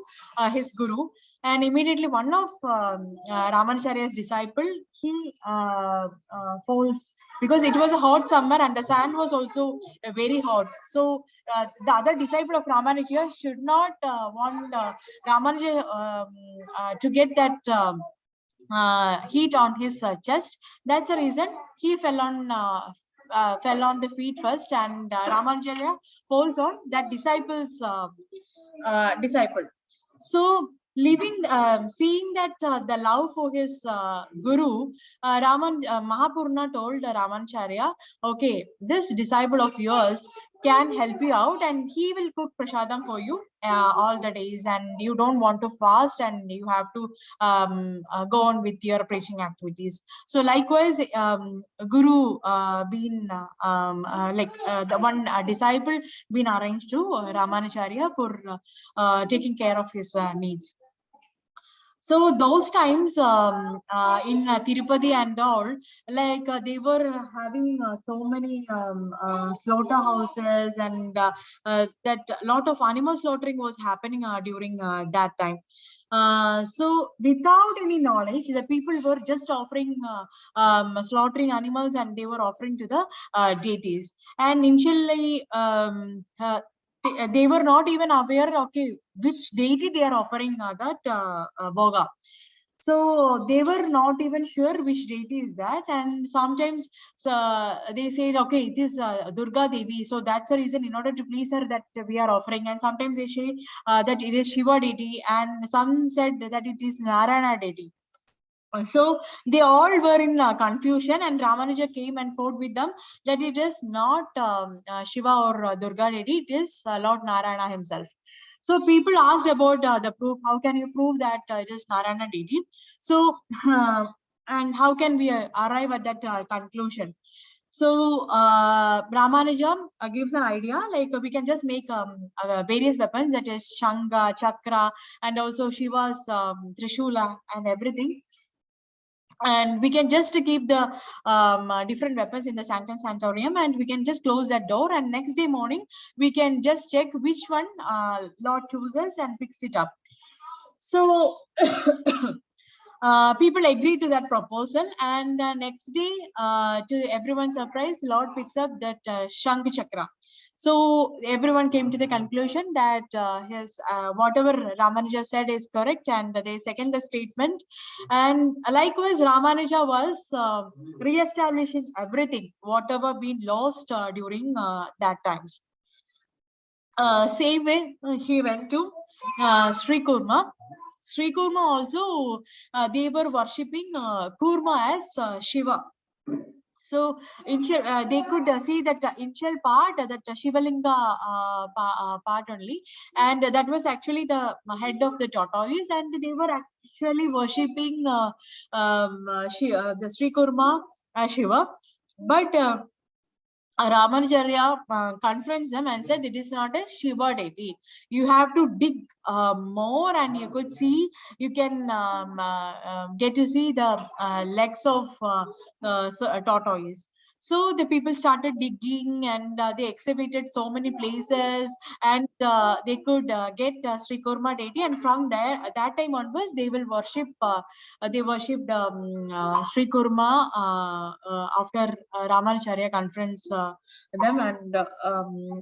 his guru, and immediately one of Ramanacharya's disciple, he falls, because it was a hot summer and the sand was also very hot. So the other disciple of Ramanuja should not want Ramanuja to get that heat on his chest. That's the reason he fell on the feet first, and Ramanuja falls on that disciple's disciple. So seeing that the love for his guru, Mahapurna told Ramanacharya, okay, this disciple of yours can help you out, and he will cook prasadam for you all the days, and you don't want to fast, and you have to go on with your preaching activities. So likewise, guru been the one disciple been arranged to Ramanacharya for taking care of his needs. So those times in Tirupati and all, they were having so many slaughterhouses, and that lot of animal slaughtering was happening during that time. So without any knowledge, the people were just offering slaughtering animals, and they were offering to the deities. And initially they were not even aware, okay, which deity they are offering that bhoga. So they were not even sure which deity is that, and sometimes they say, okay, it is Durga Devi, so that's the reason, in order to please her, that we are offering. And sometimes they say that it is Shiva deity, and some said that it is Narayana deity. So they all were in confusion, and Ramanuja came and fought with them that it is not Shiva or Durga deity, it is Lord Narayana himself. So people asked about the proof. How can you prove that it is Narayana deity? So and how can we arrive at that conclusion? So Ramanuja gives an idea, like we can just make various weapons, that is Shanga, Chakra, and also Shiva's Trishula and everything. And we can just keep the different weapons in the Sanctum Sanctorium, and we can just close that door, and next day morning we can just check which one Lord chooses and picks it up. So people agree to that proposal, and next day, to everyone's surprise, Lord picks up that Shank Chakra. So everyone came to the conclusion that his whatever Ramanuja said is correct, and they second the statement. And likewise, Ramanuja was re-establishing everything, whatever been lost during that times. Same way, he went to Sri Kurma. Sri Kurma also, they were worshipping Kurma as Shiva. So they could see that initial part, that Shivalinga part only, and that was actually the head of the tortoise, and they were actually worshipping the Sri Kurma as Shiva. But Ramanacharya confronts them and said, it is not a Shiva deity. You have to dig more, and you could see, you can get to see the legs of tortoise. So the people started digging, and they exhibited so many places, and they could get Sri Kurma deity, and from there, at that time onwards, they will worship. They worshipped Sri Kurma after Ramanacharya confronts them,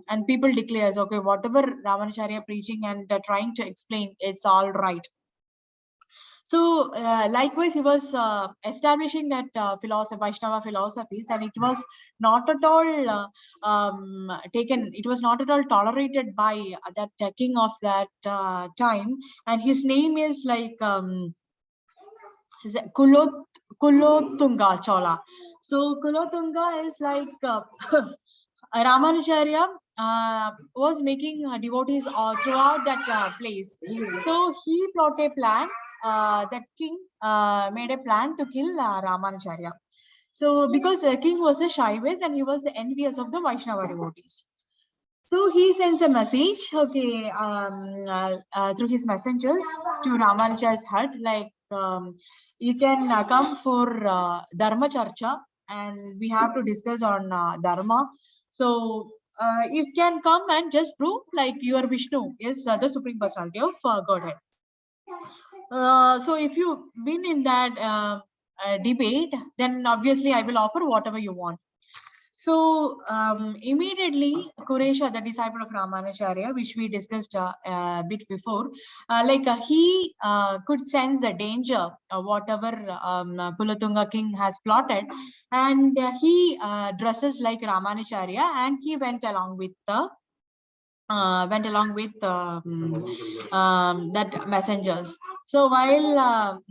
and people declares, okay, whatever Ramanacharya preaching and trying to explain, it's all right. So likewise, he was establishing that philosophy, Vaishnava philosophies, and it was not at all taken. It was not at all tolerated by that king of that time, and his name is like Kulotunga Chola. So Kulotunga is like Ramanacharya was making devotees all throughout that place. So he plotted a plan. That king made a plan to kill Ramanacharya. So because the king was a Shaivis and he was envious of the Vaishnava devotees. So he sends a message, okay, through his messengers to Ramanuja's hut, like you can come for Dharma Charcha, and we have to discuss on Dharma. So you can come and just prove like you are Vishnu, is the Supreme Personality of Godhead. So if you win in that debate, then obviously I will offer whatever you want. So immediately Kuresha, the disciple of Ramanacharya, which we discussed a bit before, he could sense the danger, whatever Kulatunga king has plotted, and he dresses like Ramanacharya, and he went along with the that messengers. So while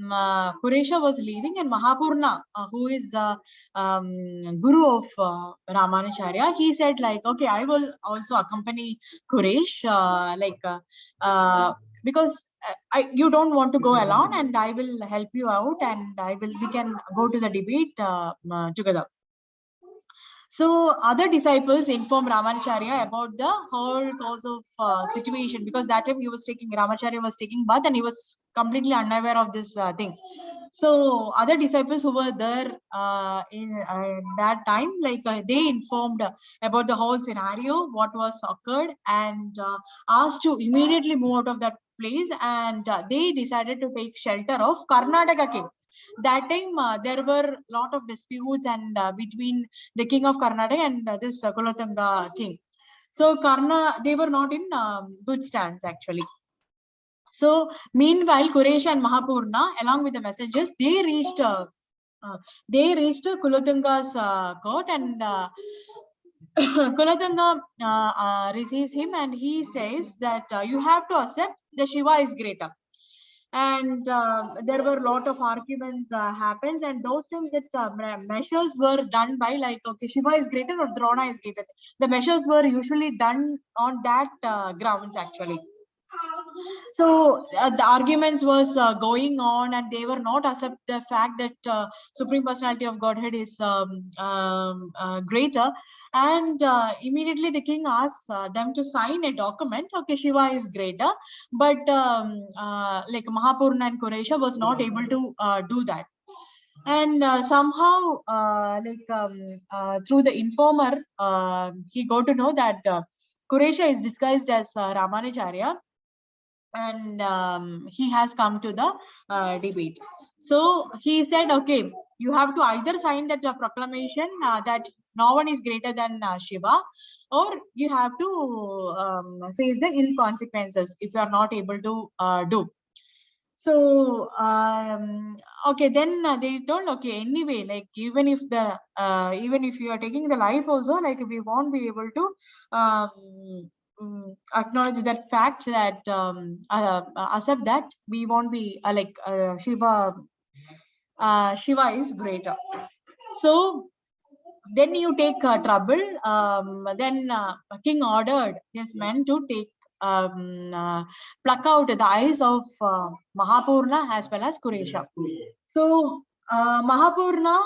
Kuresha was leaving, and Mahapurna, who is the guru of Ramanacharya, he said like, okay, I will also accompany Kuresh, because you don't want to go alone, and I will help you out, and we can go to the debate together. So other disciples informed Ramanacharya about the whole cause of situation, because that time Ramacharya was taking bath, and he was completely unaware of this thing. So other disciples who were there in that time, they informed about the whole scenario, what was occurred, and asked to immediately move out of that place, and they decided to take shelter of Karnataka king. That time there were a lot of disputes and between the king of Karnataka and this Kulatanga king. So they were not in good stands actually. So meanwhile, Kuresha and Mahapurna, along with the messengers, they reached Kulatunga's court, and Kulatanga receives him, and he says that you have to accept the Shiva is greater. And there were a lot of arguments happened, and those things that measures were done by like, okay, Shiva is greater or Drona is greater. The measures were usually done on that grounds actually. So the arguments was going on, and they were not accept the fact that Supreme Personality of Godhead is greater. And immediately the king asks them to sign a document. Okay, Shiva is greater, but like Mahapurna and Kuresha was not able to do that. And somehow, through the informer, he got to know that Kuresha is disguised as Ramanacharya, and he has come to the debate. So he said, okay, you have to either sign that proclamation that no one is greater than Shiva, or you have to face the ill consequences if you are not able to do. So okay, then they told, okay, anyway, like even if you are taking the life also, like we won't be able to acknowledge that fact that accept that we won't be Shiva is greater. So then you take trouble. Then king ordered his men to take pluck out the eyes of Mahapurna as well as Kuresha. So Mahapurna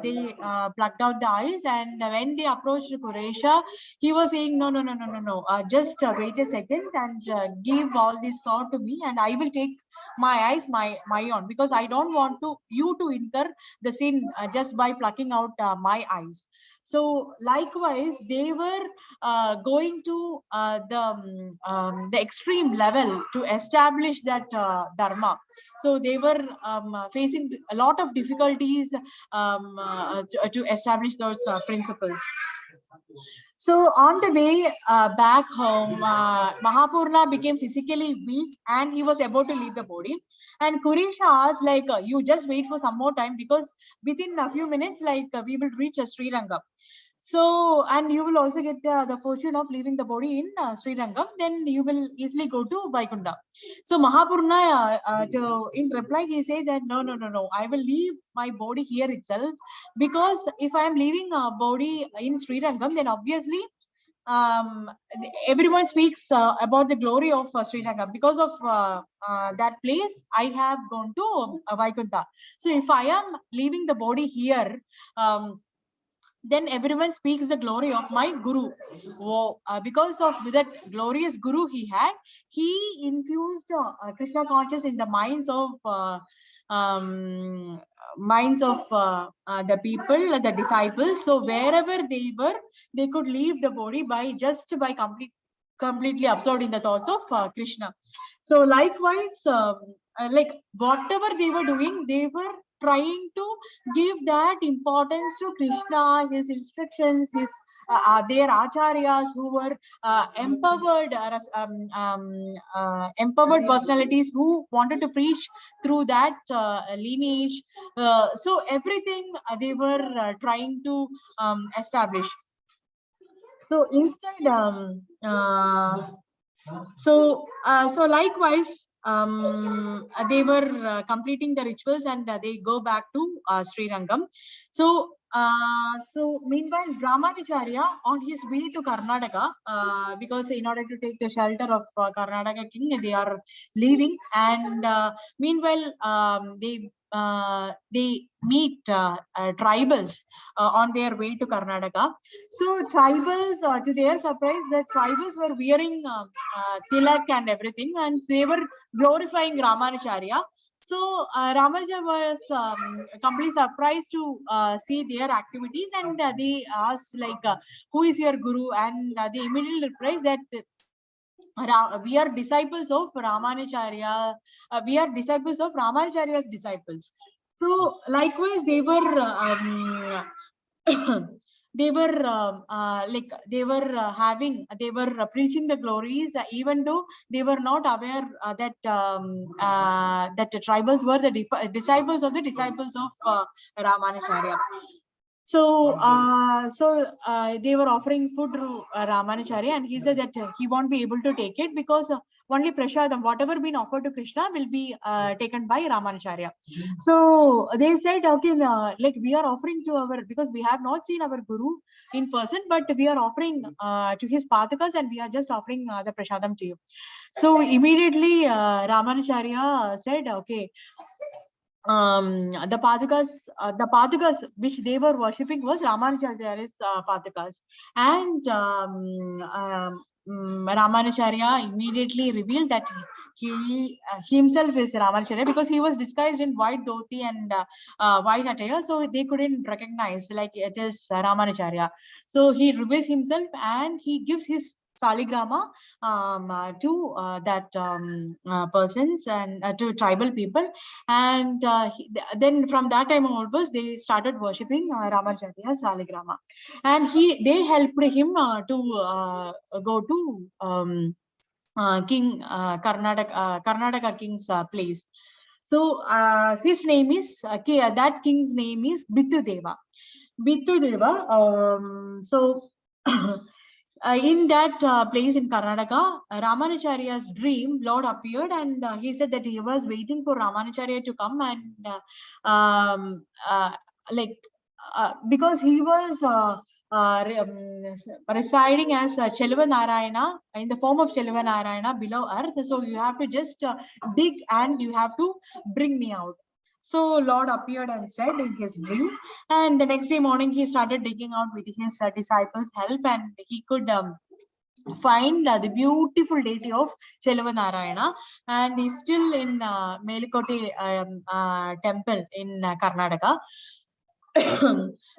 they plucked out the eyes, and when they approached Kuresha, he was saying, no, just wait a second and give all this sword to me, and I will take my eyes my own, because I don't want you to incur the sin just by plucking out my eyes. So likewise, they were going to the extreme level to establish that dharma. So they were facing a lot of difficulties to establish those principles. So on the way back home, Mahapurna became physically weak, and he was about to leave the body. And Kuresha asked, like, you just wait for some more time, because within a few minutes, like we will reach Sri Lanka. So, and you will also get the fortune of leaving the body in Sri Lanka. Then you will easily go to Vaikunta. So Mahapurna, in reply, he said that no, I will leave my body here itself, because if I am leaving a body in Sri Lanka, then obviously everyone speaks about the glory of Sri Rangam. Because of that place, I have gone to Vaikuntha. So if I am leaving the body here, then everyone speaks the glory of my guru. Oh, because of that glorious guru he had, he infused Krishna conscious in the minds of the people, the disciples. So wherever they were, they could leave the body by completely absorbed in the thoughts of Krishna. So likewise, like whatever they were doing, they were trying to give that importance to Krishna, his instructions, his their acharyas who were empowered personalities who wanted to preach through that lineage. So everything they were trying to establish. So instead, so likewise, they were completing the rituals and they go back to Sri Rangam. So meanwhile, Ramanacharya on his way to Karnataka, because in order to take the shelter of Karnataka king, they are leaving, and meanwhile they meet tribals on their way to Karnataka. So tribals, to their surprise, the tribals were wearing tilak and everything, and they were glorifying Ramanacharya. So Ramanacharya was completely surprised to see their activities, and they asked like, "Who is your guru?" And they immediately replied that we are disciples of Ramanacharya. We are disciples of Ramanacharya's disciples. So likewise, they were they were preaching the glories, even though they were not aware that the tribals were the disciples of the disciples of Ramanacharya. So they were offering food to Ramanacharya, and he said that he won't be able to take it because only prasadam, whatever been offered to Krishna, will be taken by Ramanacharya. So they said, okay, like we are offering to our, because we have not seen our guru in person, but we are offering to his pathakas, and we are just offering the prasadam to you. So immediately Ramanacharya said, okay, the pathakas which they were worshipping was Ramanacharya's pathakas, and Ramanacharya immediately revealed that he himself is Ramanacharya, because he was disguised in white dhoti and white attire, so they couldn't recognize like it is Ramanacharya. So he reveals himself and he gives his saligrama to that persons and to tribal people, and then from that time onwards they started worshipping Ramanacharya's saligrama, and they helped him to go to King Karnataka king's place. So his name is that king's name is Bitudeva. So in that place in Karnataka, Ramanacharya's dream, Lord appeared, and he said that he was waiting for Ramanacharya to come, and because he was residing as Chelva Narayana, in the form of Chelva Narayana below earth. So you have to just dig and you have to bring me out. So Lord appeared and said in his dream, and the next day morning he started digging out with his disciples' help, and he could find the beautiful deity of Chelva Narayana, and he's still in Melikote temple in Karnataka.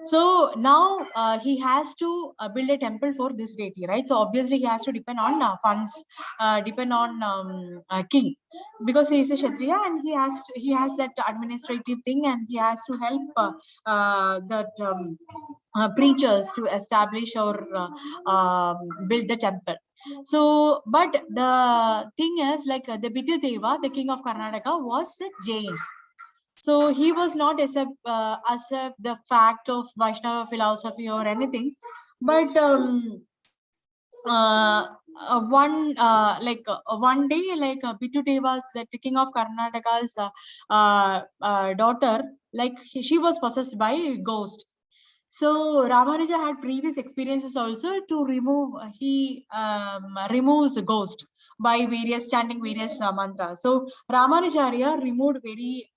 So now he has to build a temple for this deity, right? So obviously he has to depend on funds, depend on king, because he is a Kshatriya, and he has that administrative thing, and he has to help that preachers to establish or build the temple. So, but the thing is, like the Bitudeva, the king of Karnataka, was a Jain. So he was not accept the fact of Vaishnava philosophy or anything, but one day, like Bitudeva's, the king of Karnataka's daughter, like she was possessed by a ghost. So Ramanuja had previous experiences also to remove, he removes the ghost by chanting various mantras. So Ramanujacharya removed very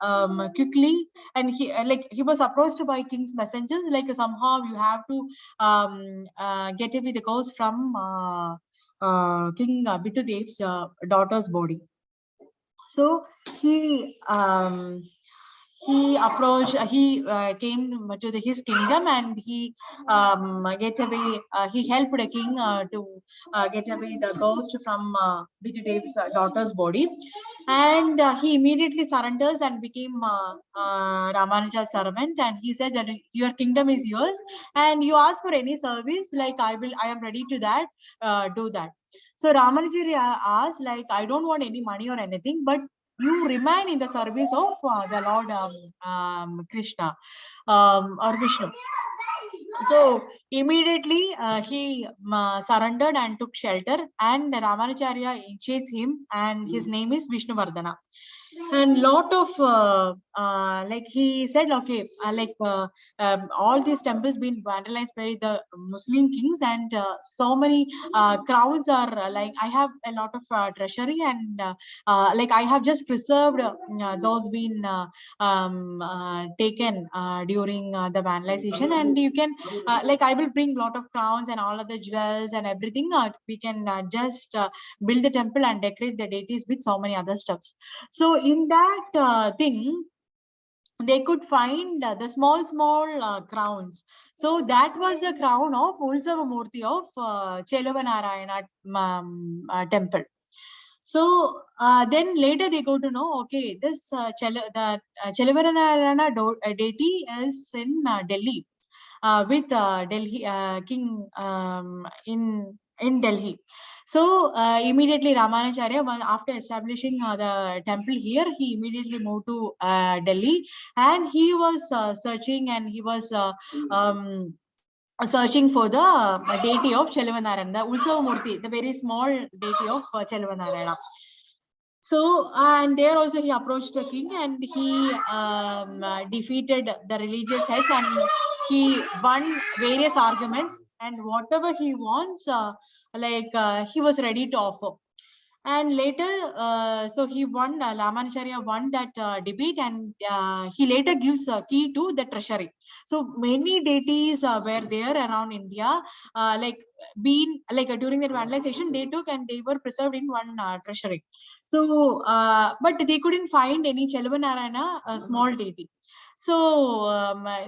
quickly, and he was approached by king's messengers, like somehow you have to get away the ghost from King Bitudev's daughter's body. So he approached, he came to his kingdom, and he get away, he helped the king to get away the ghost from Bitudev's daughter's body. And he immediately surrenders and became Ramanuja's servant. And he said that your kingdom is yours, and you ask for any service, like I am ready to that, do that. So Ramanuja asked, like, I don't want any money or anything, but you remain in the service of the Lord Krishna or Vishnu. So immediately he surrendered and took shelter, and Ramanujacharya initiates him, and his name is Vishnuvardhana. And lot of like he said, okay, all these temples been vandalized by the Muslim kings, and so many crowds are like, I have a lot of treasury, and like I have just preserved those been taken during the vandalization, and you can like I will bring lot of crowns and all other jewels and everything. We can just build the temple and decorate the deities with so many other stuffs. So in that thing, they could find the small crowns. So that was the crown of Ulsavamurti of Chelavanarayana temple. So then later they go to know, okay, this Chelavanarayana deity is in Delhi with Delhi king in Delhi. So immediately Ramanujacharya, after establishing the temple here, he immediately moved to Delhi, and he was searching, and he was searching for the deity of Chelavanarayana, the Ulsavamurti, the very small deity of Chelavanarayana. So, and there also he approached the king, and he defeated the religious heads, and he won various arguments, and whatever he wants, he was ready to offer. And later, so he won, Ramanujacharya won that debate, and he later gives a key to the treasury. So many deities were there around India, during the vandalization, they took and they were preserved in one treasury. So, but they couldn't find any Chelavanarayana small deity. So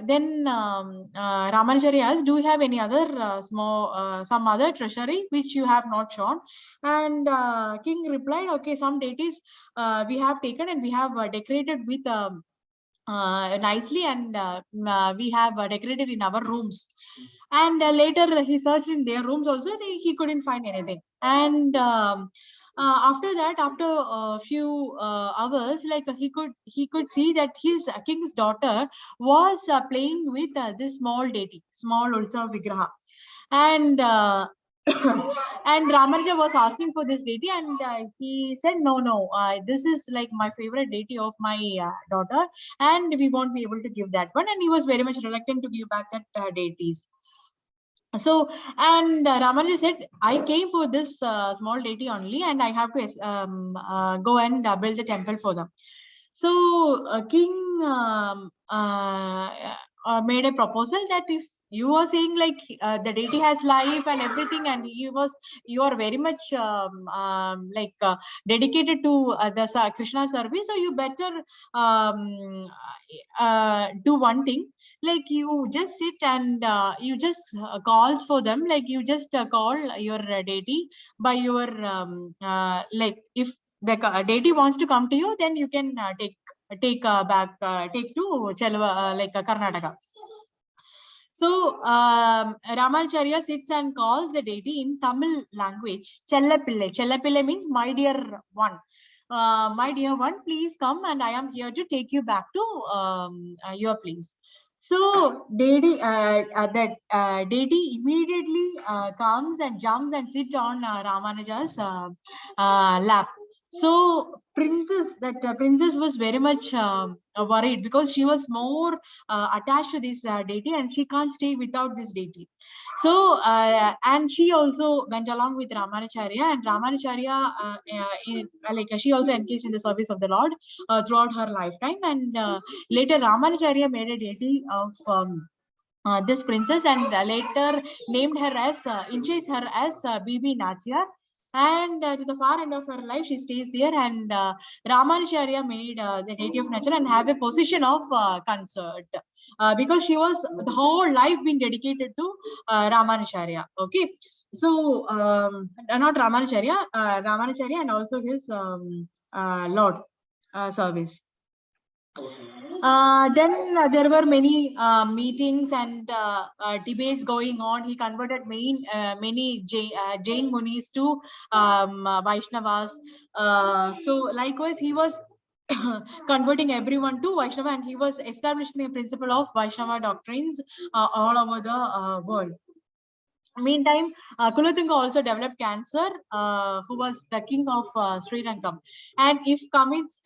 then Ramanujacharya asked, do you have any other some other treasury which you have not shown? And king replied, okay, some deities we have taken, and we have decorated with nicely, and we have decorated in our rooms. And later he searched in their rooms also, he couldn't find anything. And after that, after a few hours, like he could see that his king's daughter was playing with this small deity, small Ulsa Vigraha. And and Ramanuja was asking for this deity, and he said, no, this is like my favorite deity of my daughter, and we won't be able to give that one. And he was very much reluctant to give back that deities. So, and Ramanuja said, I came for this small deity only, and I have to go and build the temple for them. So king made a proposal that if you are saying like the deity has life and everything, and you are very much dedicated to the Krishna service, so you better do one thing. Like you just sit and you just calls for them, like you just call your deity by your if the deity wants to come to you, then you can take to Karnataka. So Ramanujacharya sits and calls the deity in Tamil language, Chellapille. Chellapille means my dear one. My dear one, please come, and I am here to take you back to your place. So deity, deity immediately comes and jumps and sits on Ramanuja's lap. So princess was very much worried because she was more attached to this deity, and she can't stay without this deity. So and she also went along with Ramanacharya, and Ramanacharya she also engaged in the service of the Lord throughout her lifetime. And later Ramanacharya made a deity of this princess, and later named her as introduced her as Bibi Nachiar. And to the far end of her life, she stays there. And Ramanacharya made the deity of nature and have a position of consort because she was the whole life being dedicated to Ramanacharya. Okay, so not Ramanacharya, Ramanacharya, and also his Lord service. Then there were many meetings and debates going on. He converted many Jain Munis to Vaishnavas. So likewise, he was converting everyone to Vaishnava, and he was establishing the principle of Vaishnava doctrines all over the world. Meantime, Kulothunga also developed cancer, who was the king of Sri Lankam. And if commits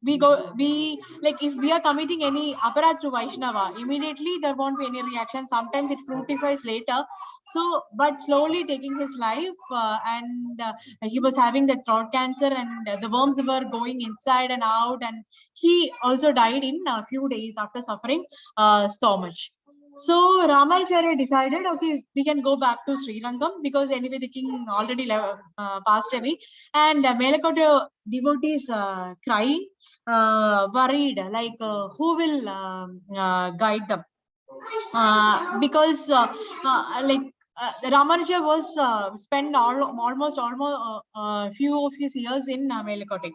if we are committing any aparat to Vaishnava, immediately there won't be any reaction. Sometimes it fructifies later. So, but slowly taking his life, and he was having the throat cancer, and the worms were going inside and out, and he also died in a few days after suffering so much. So Ramanacharya decided, okay, we can go back to Sri Lankam because anyway the king already passed away, and Melakota devotees crying, worried, like who will guide them, because Ramanuja was spent almost few of his years in Melakota.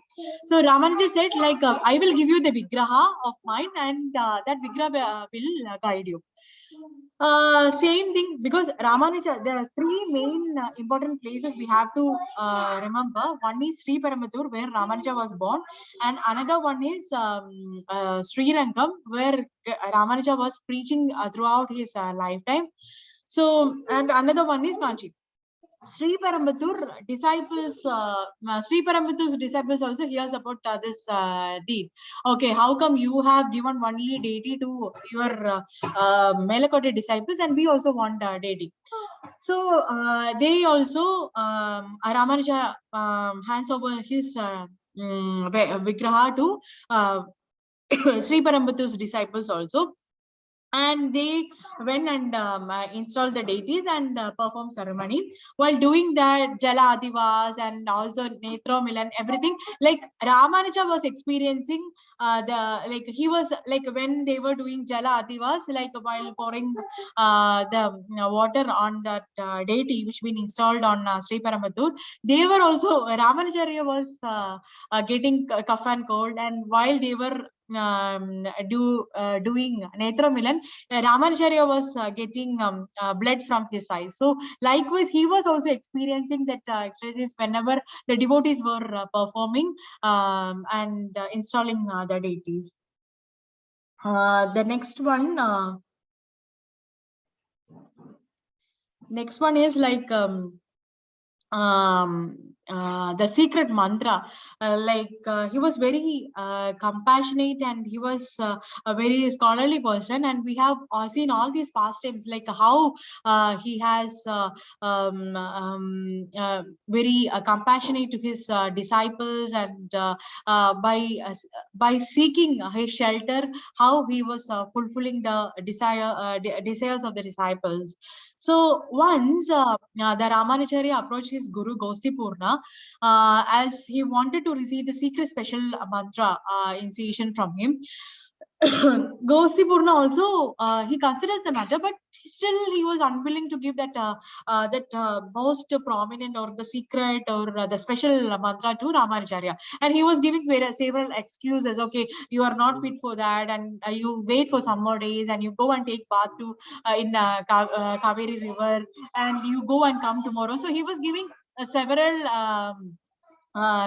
So Ramanuja said, like, I will give you the Vigraha of mine, and that Vigraha will guide you. Same thing, because Ramanuja, there are three main important places we have to remember. One is Sri Perambatoor, where Ramanuja was born, and another one is Sri Rangam, where Ramanuja was preaching throughout his lifetime. So, and another one is Kanchi. Sri Perambatoor's disciples also hears about this deed. Okay, how come you have given only deity to your Melakota disciples, and we also want deity? So they also Ramanuja hands over his Vigraha to Sri Perambatoor's disciples also. And they went and installed the deities and performed ceremony. While doing that, Jala Adivas and also Netra Milan, everything, like Ramanuja was experiencing he was like, when they were doing Jala Adivas, like while pouring the water on that deity which been installed on Sri Perambatoor, they were also, Ramanacharya was getting cough and cold, and while they were doing Netra Milan, Ramanacharya was getting blood from his eyes. So likewise, he was also experiencing that ecstasies whenever the devotees were performing and installing the deities. The next one is like the secret mantra. He was very compassionate, and he was a very scholarly person, and we have seen all these pastimes, like how he has very compassionate to his disciples, and by seeking his shelter, how he was fulfilling the desires of the disciples. So once the Ramanacharya approached his guru Gostipurna as he wanted to receive the secret special mantra initiation from him. Gostipurna also he considers the matter, but still he was unwilling to give that most prominent or the secret or the special mantra to Ramanacharya, and he was giving several excuses. Okay, you are not fit for that, and you wait for some more days, and you go and take bath to in Kaveri river, and you go and come tomorrow. So he was giving several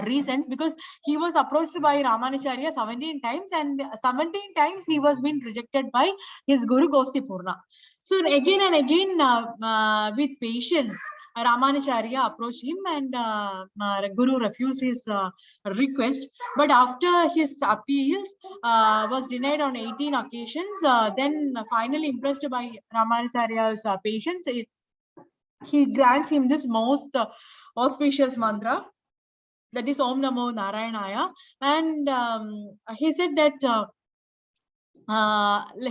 reasons, because he was approached by Ramanacharya 17 times, and 17 times he was being rejected by his Guru Gostipurna. So again and again, with patience, Ramanacharya approached him, and Guru refused his request. But after his appeals was denied on 18 occasions, then finally impressed by Ramanacharya's patience, he grants him this most auspicious mantra, that is Om Namo Narayanaya. And he said that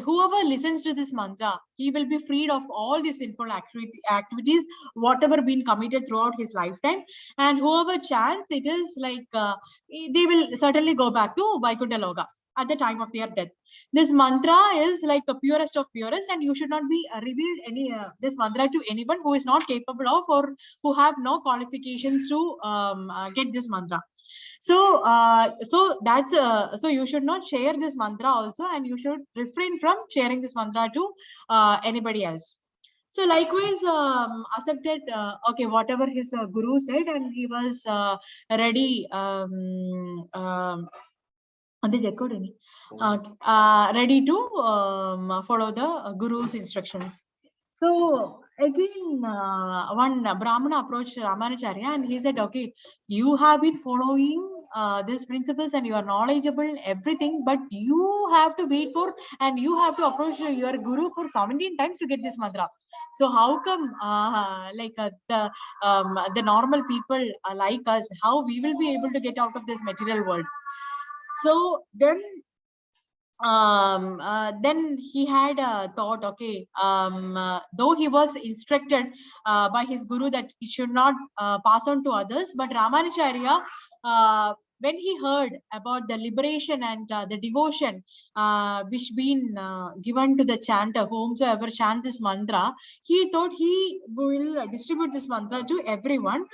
whoever listens to this mantra, he will be freed of all these sinful activities, whatever been committed throughout his lifetime. And whoever chants, it is like they will certainly go back to Vaikuntha Loka at the time of their death. This mantra is like the purest of purest, and you should not be revealed any this mantra to anyone who is not capable of, or who have no qualifications to get this mantra. So that's so you should not share this mantra also, and you should refrain from sharing this mantra to anybody else. So likewise, accepted okay whatever his guru said, and he was ready. Ready to follow the guru's instructions. So again, one Brahmana approached Ramanacharya, and he said, okay, you have been following these principles and you are knowledgeable, everything, but you have to wait for, and you have to approach your guru for 17 times to get this mantra. So how come the normal people like us, how we will be able to get out of this material world? So then he had thought, okay, though he was instructed by his guru that he should not pass on to others, but Ramanacharya, when he heard about the liberation and the devotion which been given to the chanter, whomsoever chants this mantra, he thought he will distribute this mantra to everyone,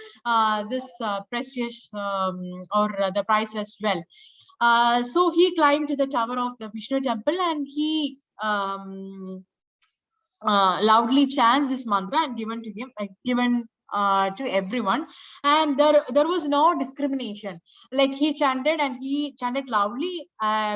this precious or the priceless jewel. So he climbed to the tower of the Vishnu temple, and he loudly chants this mantra and given to him, to everyone. And there was no discrimination. Like he chanted, and he chanted loudly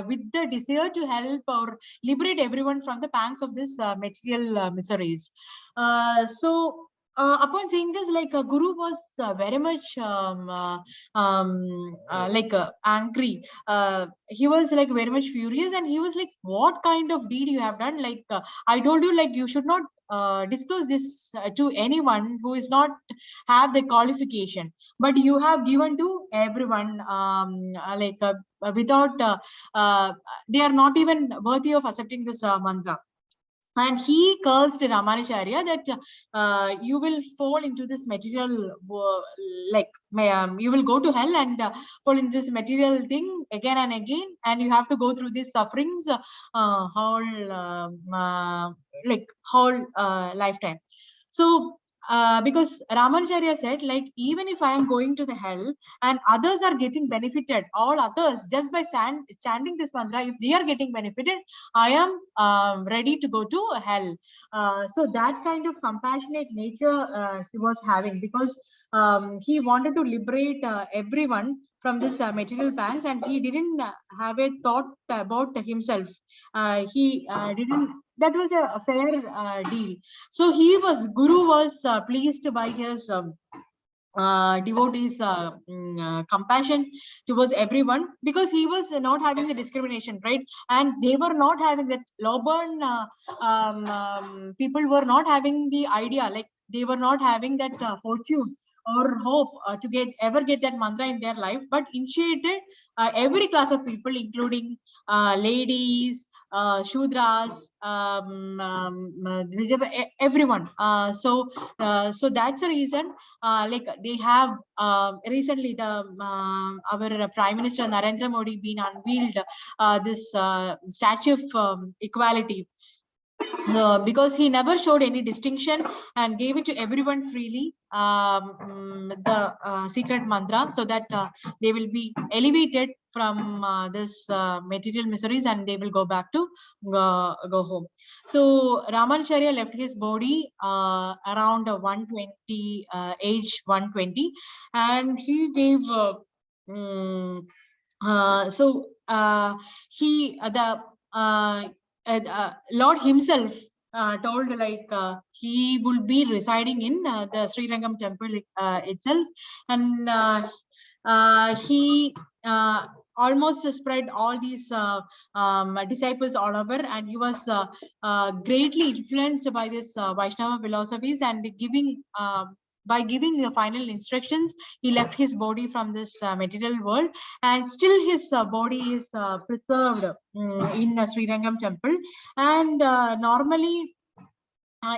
with the desire to help or liberate everyone from the pangs of this material miseries. So upon saying this, like Guru was very much angry. He was like very much furious, and he was like, what kind of deed you have done? Like I told you, like you should not disclose this to anyone who is not have the qualification, but you have given to everyone without they are not even worthy of accepting this mantra. And he cursed Ramanacharya that you will fall into this material, you will go to hell and fall into this material thing again and again, and you have to go through these sufferings whole lifetime. So because Ramanacharya said, like, even if I am going to the hell and others are getting benefited, all others, just by chanting this mantra, if they are getting benefited, I am ready to go to hell. So that kind of compassionate nature he was having, because he wanted to liberate everyone from this material pangs, and he didn't have a thought about himself. He didn't. That was a fair deal. So Guru was pleased by his devotees compassion towards everyone, because he was not having the discrimination, right? And they were not having that low burn people were not having the idea, like they were not having that fortune or hope to ever get that mantra in their life, but initiated every class of people, including ladies, Shudras, everyone. So that's the reason. Like they have recently our Prime Minister Narendra Modi been unveiled this statue of equality. Because he never showed any distinction and gave it to everyone freely, the secret mantra, so that they will be elevated from this material miseries, and they will go back to go home. So Ramanacharya left his body around 120 age 120, and he gave Lord himself told like he will be residing in the Sri Rangam temple itself, and he almost spread all these disciples all over, and he was greatly influenced by this Vaishnava philosophies, and giving by giving the final instructions, he left his body from this material world, and still his body is preserved in Sri Rangam temple. And normally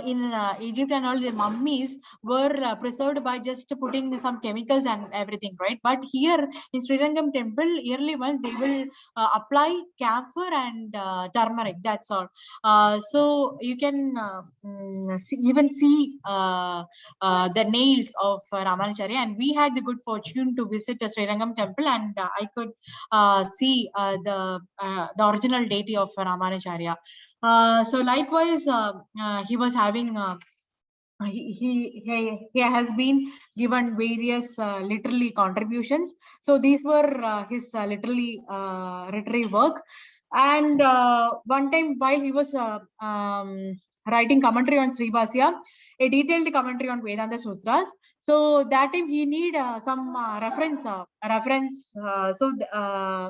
in Egypt and all, the mummies were preserved by just putting some chemicals and everything, right? But here in Sri Rangam temple, yearly once they will apply camphor and turmeric. That's all. So you can even see the nails of Ramanacharya. And we had the good fortune to visit Sri Rangam temple, and I could see the original deity of Ramanacharya. So likewise, he was having he has been given various literary contributions. So these were his literary work. And one time while he was writing commentary on Sri Bhasya, a detailed commentary on Vedanta Sutras. So that time he need some reference.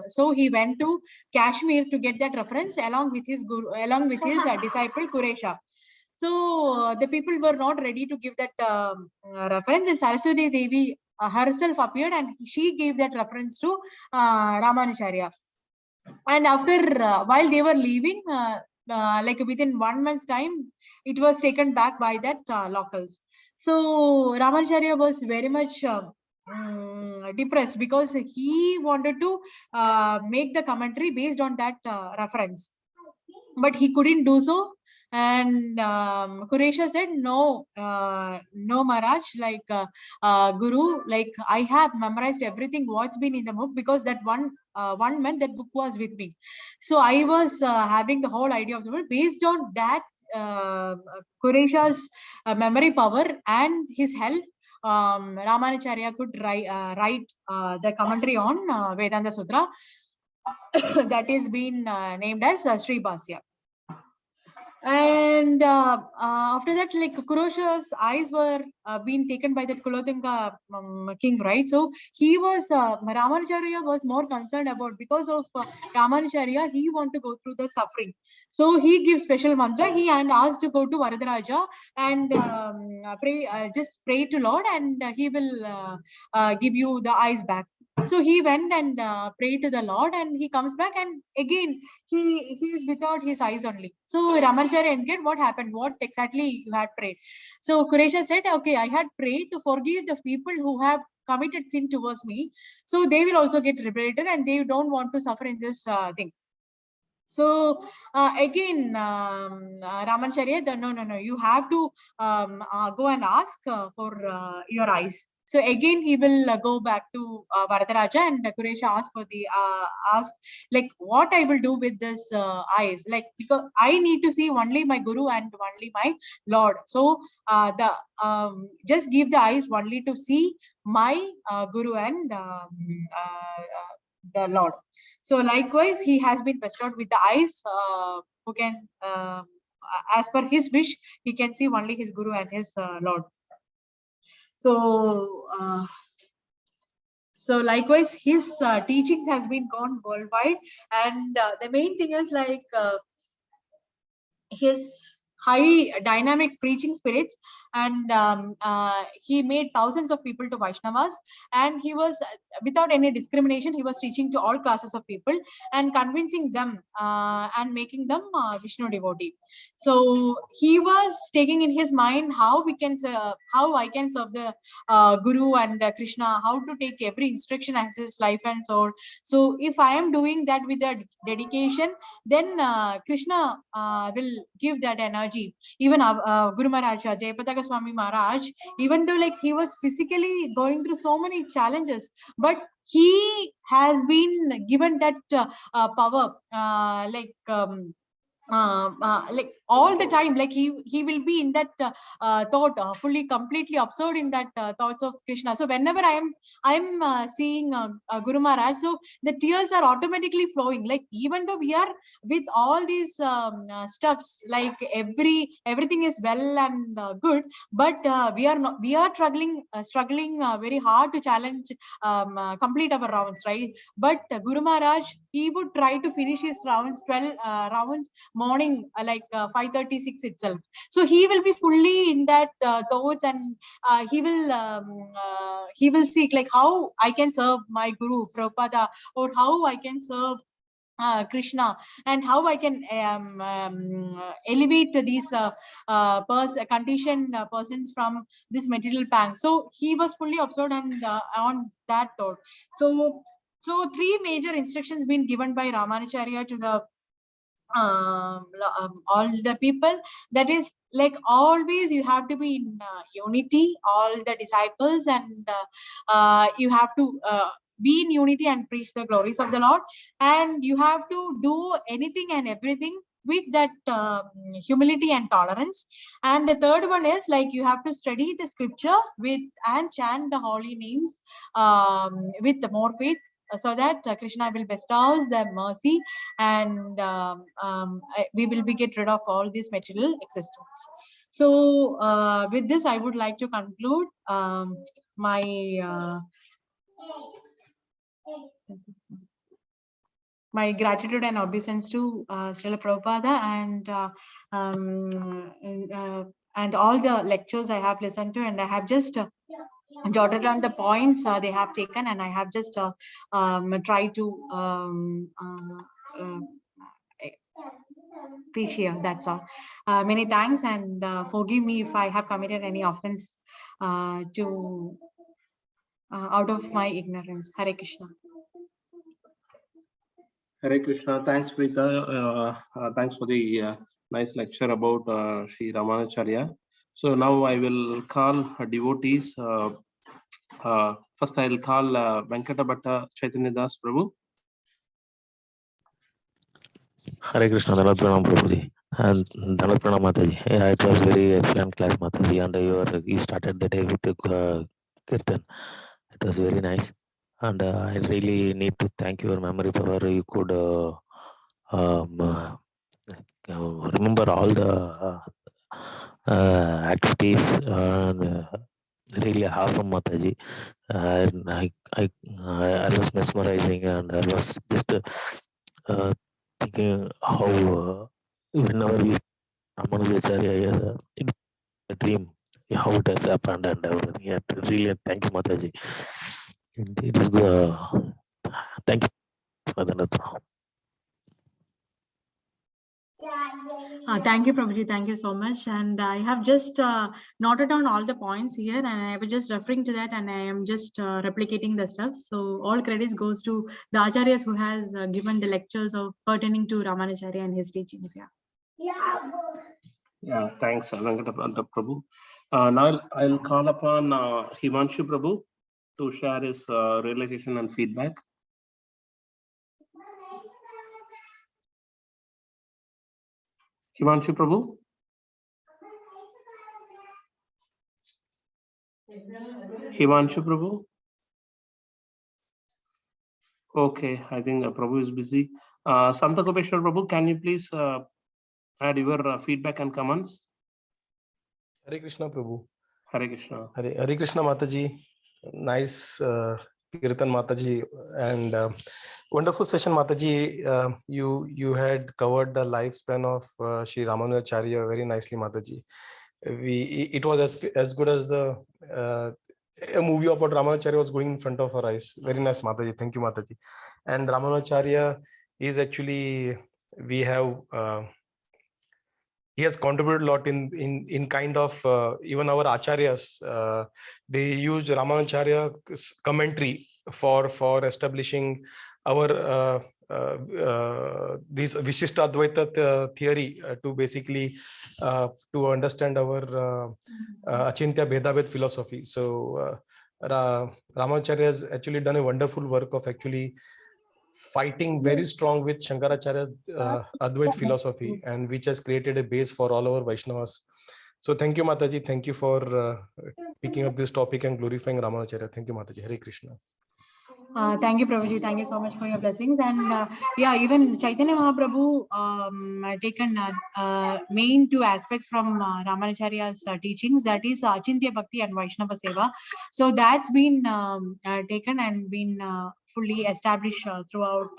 So he went to Kashmir to get that reference along with his guru, along with his disciple Kuresha. So the people were not ready to give that reference, and Saraswati Devi herself appeared, and she gave that reference to Ramanacharya. And after while they were leaving, like within 1 month time, it was taken back by that locals. So Ramanacharya was very much depressed, because he wanted to make the commentary based on that reference, but he couldn't do so. And Kuresha said, no, no Maharaj, like Guru, like I have memorized everything what's been in the book, because that one month that book was with me. So I was having the whole idea of the book. Based on that Kuresha's memory power and his help, Ramanacharya could write the commentary on Vedanta Sutra that is been named as Sri Bhasya. And after that, like Kurosha's eyes were being taken by that Kulothanga king, right? So he was Ramanacharya was more concerned about, because of Ramanacharya, he want to go through the suffering. So he gives special mantra. He and asked to go to Varadaraja and pray, just pray to Lord, and he will give you the eyes back. So he went and prayed to the Lord, and he comes back, and again he is without his eyes only. So Ramanacharya inquired, what happened? What exactly you had prayed? So Kuresha said, okay, I had prayed to forgive the people who have committed sin towards me, so they will also get liberated, and they don't want to suffer in this thing. So again, Ramanacharya, no, you have to go and ask for your eyes. So again, he will go back to Varadaraja, and Kuresha asked for the like what I will do with this eyes, like because I need to see only my Guru and only my Lord. So just give the eyes only to see my Guru and the Lord. So likewise, he has been bestowed with the eyes who can, as per his wish, he can see only his Guru and his Lord. So likewise, his teachings has been gone worldwide, and the main thing is like his high dynamic preaching spirits, and he made thousands of people to Vaishnavas, and he was without any discrimination, he was teaching to all classes of people and convincing them and making them Vishnu devotee. So he was taking in his mind how we can how I can serve the Guru and Krishna, how to take every instruction as his life and soul. So if I am doing that with a dedication, then Krishna will give that energy. Even Guru Maharaj, Jayapataka Swami Maharaj, even though like he was physically going through so many challenges, but he has been given that power, like all the time, like he will be in that thought, fully completely absorbed in that thoughts of Krishna. So whenever I'm seeing Guru Maharaj, so the tears are automatically flowing, like even though we are with all these stuffs, like everything is well and good, but we are struggling very hard to challenge complete our rounds, right? But Guru Maharaj, he would try to finish his rounds 12 rounds morning, like 5:36 itself. So he will be fully in that thoughts, and he will seek like how I can serve my Guru Prabhupada, or how I can serve Krishna, and how I can elevate these conditioned persons from this material pang. So he was fully absorbed and on that thought. So three major instructions been given by Ramanacharya to the all the people, that is like always you have to be in unity, all the disciples, and you have to be in unity and preach the glories of the Lord, and you have to do anything and everything with that humility and tolerance. And the third one is like you have to study the scripture with and chant the holy names with more faith, so that Krishna will bestow the mercy, and we will be get rid of all this material existence. So with this, I would like to conclude my gratitude and obeisance to Srila Prabhupada and all the lectures I have listened to, and I have just jotted down the points they have taken, and I have just tried to preach here. That's all. Many thanks, and forgive me if I have committed any offense to out of my ignorance. Hare Krishna. Hare Krishna. Thanks, Preeta. Thanks for the nice lecture about Sri Ramanacharya. So now I will call devotees. First, I will call Venkata Bhatta Chaitanya Das Prabhu. Hare Krishna, Dhanat Pranam Prabhuji, and Dhanat Pranam Mataji. Yeah, it was very excellent class, Mataji, and you started the day with Kirtan. It was very nice, and I really need to thank your memory power. You could remember all the activities, and really awesome, Mataji. I was mesmerizing, and I was just thinking how whenever we Ramanujacharya in a dream, how it has happened and everything. Yeah, really, thank you, Mataji. It is good. Thank you, Madhavi. Thank you, Prabhuji. Thank you so much. And I have just noted down all the points here, and I was just referring to that, and I am just replicating the stuff. So all credits goes to the acharyas who has given the lectures of pertaining to Ramanacharya and his teachings. Yeah, thanks, Venkata Bhatta Prabhu. Now I'll call upon Himanshu Prabhu to share his realization and feedback. Himanshu Prabhu. Himanshu Prabhu. Okay, I think Prabhu is busy. Santa Kopeshwar Prabhu, can you please add your feedback and comments? Hare Krishna Prabhu. Hare Krishna. Hare Krishna Mataji. Nice Kirtan Mataji, and wonderful session Mataji. You had covered the lifespan of Sri Ramanujacharya very nicely, Mataji. It was as good as the a movie about Ramanujacharya was going in front of our eyes. Very nice, Mataji. Thank you, Mataji. And Ramanujacharya is actually, we have he has contributed a lot in kind of even our acharyas. They use Ramanujacharya's commentary for establishing our this Vishishta Advaita theory to basically to understand our Achintya Bhedabhed philosophy. So Ramanujacharya has actually done a wonderful work of actually fighting very strong with Shankaracharya's Advait philosophy, and which has created a base for all our Vaishnavas. So thank you, Mataji. Thank you for picking up this topic and glorifying Ramanacharya. Thank you, Mataji. Hare Krishna. Thank you, Prabhuji. Thank you so much for your blessings. And yeah, even Chaitanya Mahaprabhu taken main two aspects from Ramanacharya's teachings, that is Achintya Bhakti and Vaishnava Seva. So that's been taken and been fully established throughout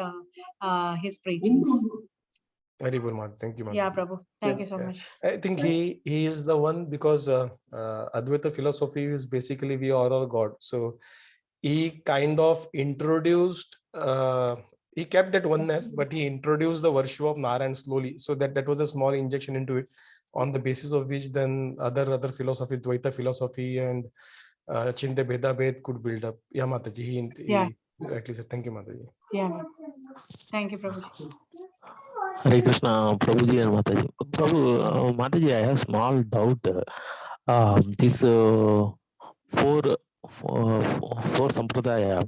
his preachings. Very good, Mataji. Thank you, Mataji. Yeah, Prabhu. Thank you so much. I think he is the one, because Advaita philosophy is basically we are all God. So he kind of introduced, he kept that oneness, but he introduced the worship of Narayan slowly. So that was a small injection into it, on the basis of which then other philosophy, Dvaita philosophy and Chinte Bheda Bhed could build up. Yeah, Mataji. Yeah. He rightly said. Thank you, Mataji. Yeah. Thank you, Prabhuji. Hare Krishna, Prabhuji and Mataji. Prabhu, Mataji, I have small doubt. This four sampradaya,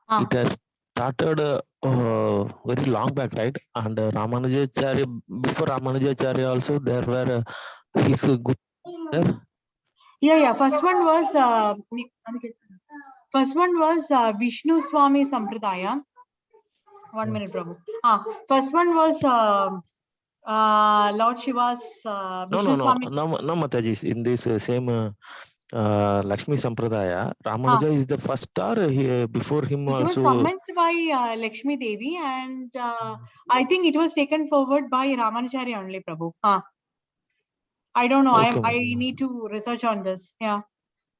it has started very long back, right? And Ramanujacharya, before Ramanujacharya also, there were his good there. Yeah. First one was Vishnu Swami Sampradaya. 1 minute, Prabhu. First one was Lord Shiva's Vishnu Swami. No, Mataji, in this same Lakshmi Sampradaya, Ramanuja is the first star. Before him It also. was commenced by Lakshmi Devi, and I think it was taken forward by Ramanacharya only, Prabhu. I don't know. Okay, I need to research on this. Yeah.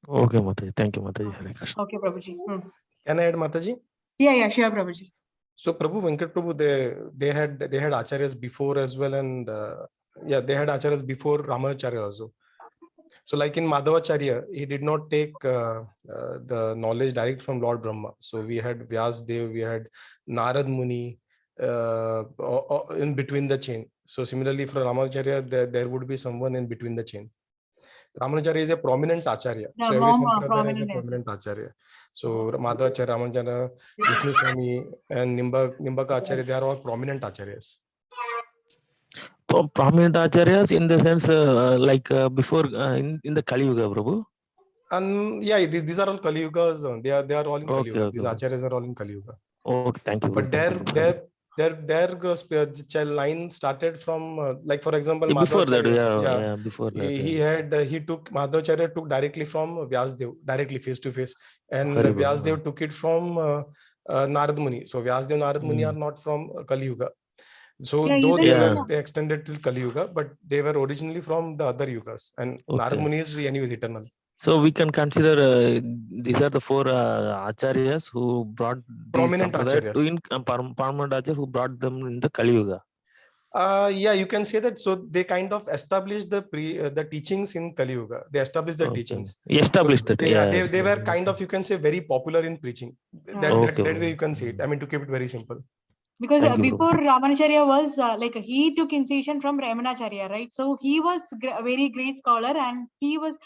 Okay, Mataji. Thank you, Mataji. Hare Krishna. Okay, Prabhuji. Can I add, Mataji? Yeah, sure, Prabhuji. So Prabhu, Venkat Prabhu, they had acharyas before as well, and they had acharyas before Ramanacharya also. So like in Madhavacharya, he did not take the knowledge direct from Lord Brahma. So we had Vyasdev, we had Narad Muni in between the chain. So similarly for Ramanacharya, there would be someone in between the chain. Ramanacharya is a prominent acharya. Yeah, so every more sampradaya is a prominent prominent acharya. So Madhavacharya, Ramanacharya, Vishnu Swami and Nimbaka Acharya, they are all prominent acharyas. Prominent acharyas in the sense before in the Kali Yuga, Prabhu. And yeah, these are all Kali Yugas. They are all in Kali Yuga. These acharyas are all in Kali Yuga. Oh, thank you. But their line started from like, for example, before that, before that, he took Madhavacharya took directly from Vyasdev, directly face to face, and Vyasdev took it from Narad Muni. So Vyasdev, Narad Muni are not from Kali Yuga. So though they extended till Kali Yuga, but they were originally from the other yugas, and Narad Muni is anyways eternal. So we can consider these are the four acharyas who brought prominent acharyas. Prominent acharyas who brought them in the Kali Yuga. You can say that. So they kind of established the teachings in Kali Yuga. They established the teachings. Established so they were kind of, you can say, very popular in preaching. That way you can see it. I mean, to keep it very simple. Because before Ramanacharya was he took initiation from Ramanacharya, right? So he was a very great scholar, and he was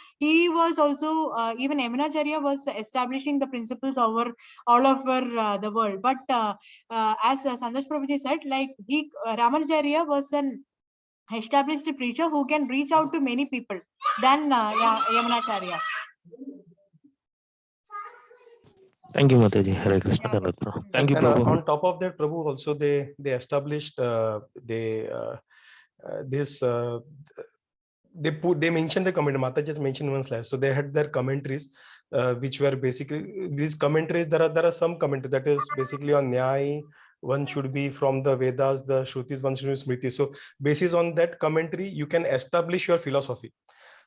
also even Ramanacharya was establishing the principles over all over the world. But as Sandesh Prabhuji said, Ramanacharya was an established preacher who can reach out to many people than Ramanacharya. Thank you, Mataji. Hare Krishna. Thank you, Prabhu. On top of that, Prabhu, also they established they mentioned the commentary. Mata just mentioned one slide. So they had their commentaries, which were basically these commentaries. There are some commentaries that is basically on Nyai. One should be from the Vedas, the Shrutis, one should be Smriti. So basis on that commentary, you can establish your philosophy.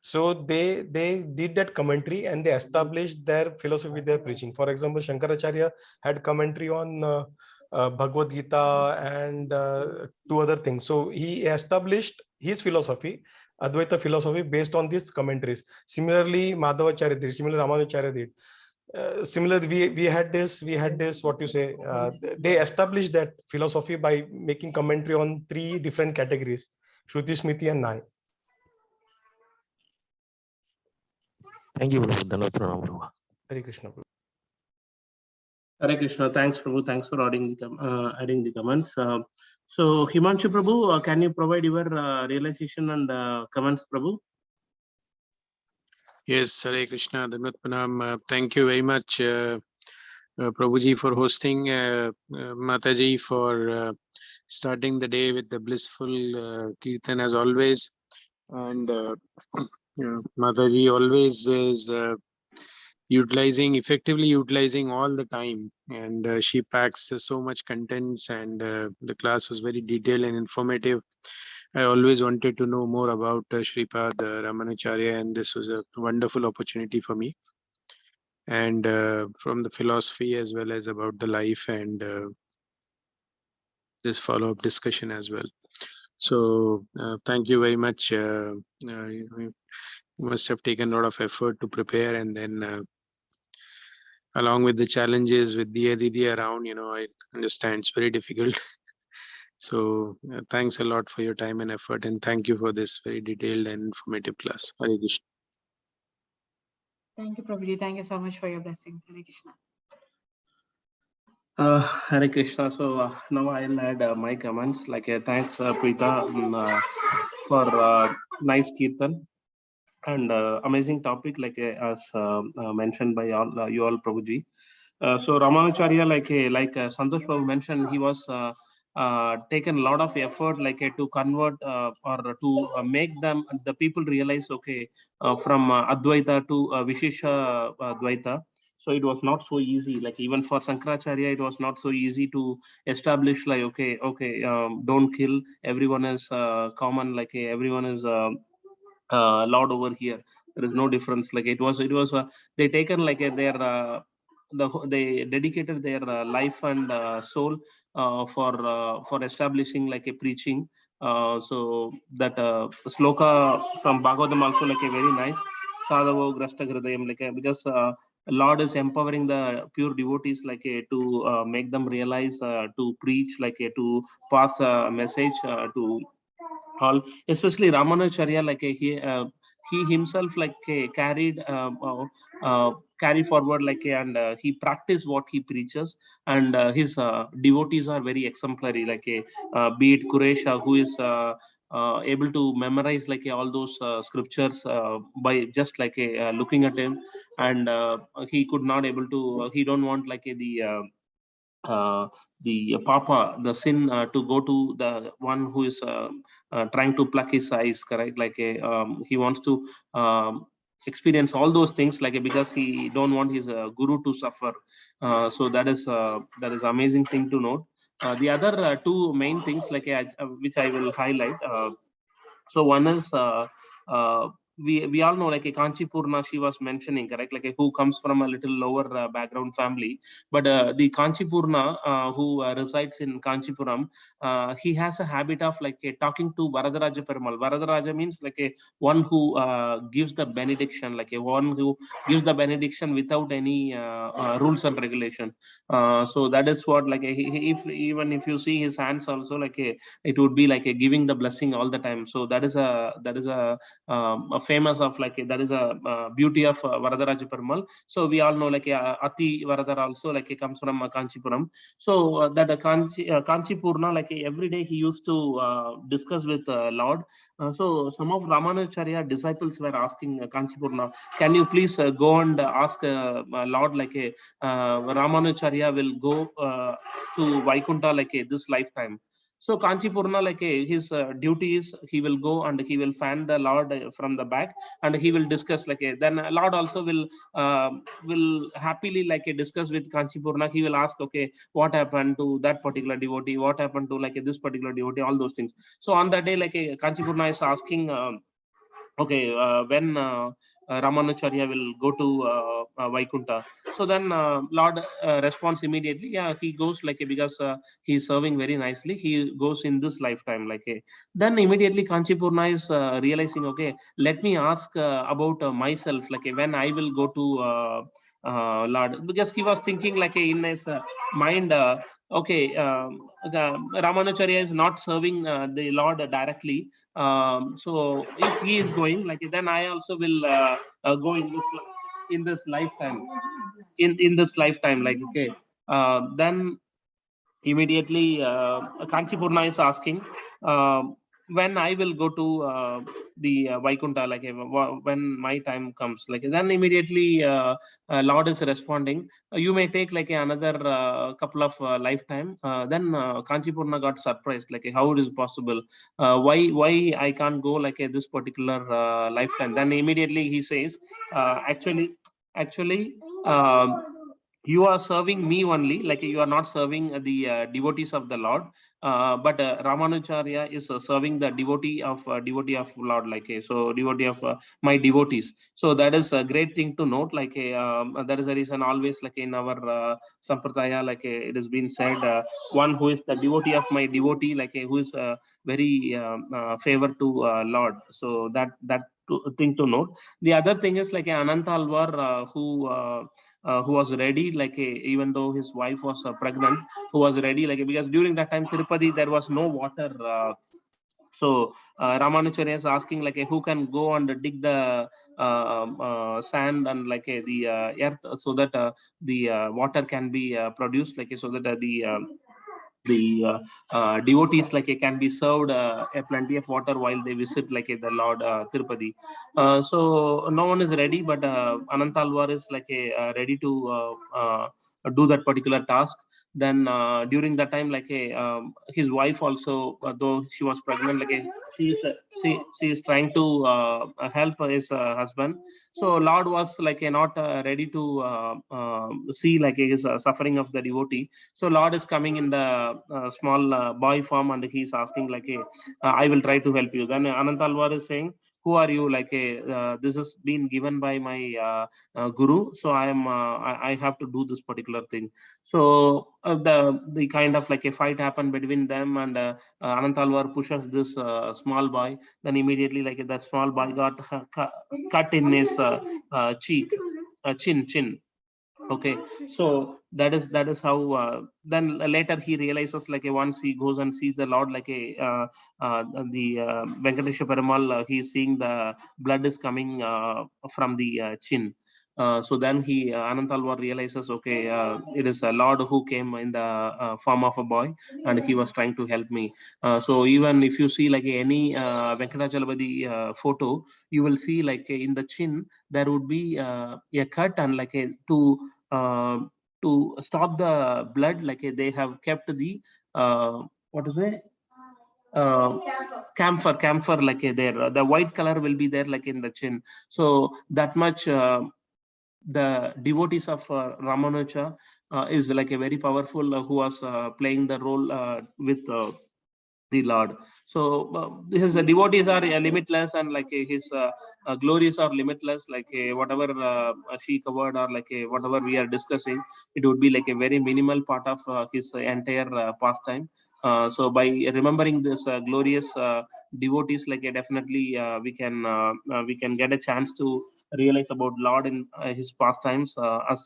So they did that commentary and they established their philosophy, their preaching. For example, Shankaracharya had commentary on Bhagavad Gita and two other things. So he established his philosophy, Advaita philosophy, based on these commentaries. Similarly, Madhavacharya did, similarly Ramanujacharya did. Similarly, we had this, what you say, they established that philosophy by making commentary on three different categories, Shruti, Smriti and Nyaya. Thank you, Prabhu. Hare Krishna. Hare Krishna. Thanks, Prabhu. Thanks for adding the comments. So, Himanshu Prabhu, can you provide your realization and comments, Prabhu? Yes, Hare Krishna, Dandavat Pranam. Thank you very much, Prabhuji, for hosting, Mataji for starting the day with the blissful kirtan as always. And Mataji always is effectively utilizing all the time. And she packs so much contents, and the class was very detailed and informative. I always wanted to know more about Shripad Ramanacharya, and this was a wonderful opportunity for me. And from the philosophy as well as about the life and this follow-up discussion as well. So thank you very much. You must have taken a lot of effort to prepare, and then along with the challenges with Diya Didi around, I understand it's very difficult. So thanks a lot for your time and effort, and thank you for this very detailed and informative class. Hare Krishna. Thank you, Prabhuji. Thank you so much for your blessing. Hare Krishna. Hare Krishna. So now I'll add my comments. Thanks, Preeta, for nice kirtan and amazing topic. As mentioned by all you all, Prabhuji. So Ramanacharya, like Santosh Prabhu mentioned, he was taken a lot of effort, to convert or to make the people realize, from Advaita to Vishesha Dvaita. So it was not so easy. Even for Sankaracharya, it was not so easy to establish. Don't kill. Everyone is common. Everyone is Lord over here. There is no difference. They taken their they dedicated their life and soul for establishing a preaching. So that sloka from Bhagavatam also a very nice sadhavo grasta hridayam, because Lord is empowering the pure devotees to make them realize, to preach, to pass a message to all, especially Ramanacharya, he himself carry forward and he practiced what he preaches, and his devotees are very exemplary, be it Kuresha, who is able to memorize all those scriptures by just looking at him, and he could not able to he don't want the papa, the sin, to go to the one who is trying to pluck his eyes, correct? He wants to experience all those things, because he don't want his guru to suffer. So that is amazing thing to note. The other two main things which I will highlight. So one is we all know Kanchipurna, she was mentioning, correct, who comes from a little lower background family, but the Kanchipurna who resides in Kanchipuram, he has a habit of talking to Varadaraja Perumal. Varadaraja means one who gives the benediction, one who gives the benediction without any rules and regulation. So that is what even if you see his hands also, it would be giving the blessing all the time. So that is a famous of that is a beauty of Varadaraja Perumal. So we all know Ati Varadar also comes from Kanchipuram. So that Kanchipurna, every day he used to discuss with Lord. So some of Ramanacharya disciples were asking Kanchipurna, can you please go and ask Lord, Ramanacharya will go to Vaikunta this lifetime. So Kanchipurna, his duty is he will go and he will fan the Lord from the back, and he will discuss then Lord also will happily discuss with Kanchipurna. He will ask, what happened to that particular devotee, what happened to this particular devotee, all those things. So on that day, Kanchipurna is asking, when Ramanacharya will go to Vaikunta. So then Lord responds immediately. Yeah, he goes because he's serving very nicely. He goes in this lifetime. Then immediately Kanchipurna is realizing, let me ask about myself, when I will go to Lord, because he was thinking in his mind, Ramanacharya is not serving the Lord directly. So if he is going, then I also will go in this lifetime. In this lifetime, Then immediately Kanchipurna is asking when I will go to the Vaikunta, like when my time comes. Like then immediately Lord is responding, you may take like another couple of lifetime. Then Kanchipurna got surprised, like how it is possible, why I can't go like this particular lifetime. Then immediately he says, actually you are serving me only, like you are not serving the devotees of the Lord, but Ramanujarya is serving the devotee of Lord, like so devotee of my devotees. So that is a great thing to note. Like that is a reason always like in our sampradaya, like it has been said, one who is the devotee of my devotee, like who is very favor to Lord. So that thing to note. The other thing is like Anantalvar who was ready, like even though his wife was pregnant, who was ready, like because during that time Tirupati there was no water. So Ramanujacharya is asking like who can go and dig the sand and like the earth, so that the water can be produced, like so that the devotees like can be served a plenty of water while they visit like the Lord Tirupati. So no one is ready, but Anantalvar is like ready to do that particular task. Then during that time, like his wife also, though she was pregnant, like she is trying to help his husband. So Lord was like not ready to see like his suffering of the devotee. So Lord is coming in the small boy form, and he is asking like, I will try to help you. Then Anantalvar is saying, who are you? Like this has been given by my guru, so I have to do this particular thing. So the kind of like a fight happened between them, and Anantalvar pushes this small boy. Then immediately like that small boy got cut in his cheek, chin. Okay, so that is how then later he realizes like once he goes and sees the Lord, like the Venkatesha Perumal, he is seeing the blood is coming from the chin. So then he Anantalvar realizes, okay, it is a Lord who came in the form of a boy, and he was trying to help me. So even if you see like any Venkatachalapati photo, you will see like in the chin there would be a cut, and like to stop the blood, like they have kept the what is it? Camphor like there. The white color will be there like in the chin. So that much the devotees of Ramanuja is like a very powerful who was playing the role with the Lord. So his devotees are limitless, and like his glories are limitless. Like whatever she covered, or like whatever we are discussing, it would be like a very minimal part of his entire pastime. So by remembering this glorious devotees, like definitely we can get a chance to realize about Lord in his pastimes, as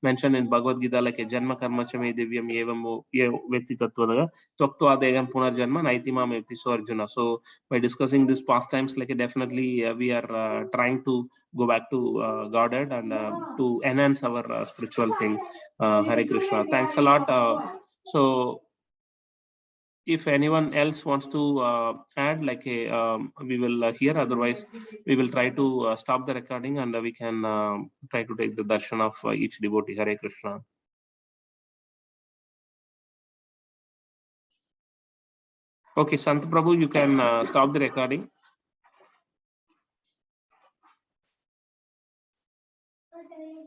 mentioned in Bhagavad Gita, like a Janma Karma Chame Divyam Evam Vetti Tattvadaga Twaktva Punarjanma Naitima Mevti. So Arjuna. So by discussing these pastimes, like definitely we are trying to go back to Godhead, and to enhance our spiritual thing. Hare Krishna. Thanks a lot. So if anyone else wants to add, like we will hear. Otherwise, we will try to stop the recording, and we can try to take the darshan of each devotee. Hare Krishna. Okay, Sant Prabhu, you can stop the recording.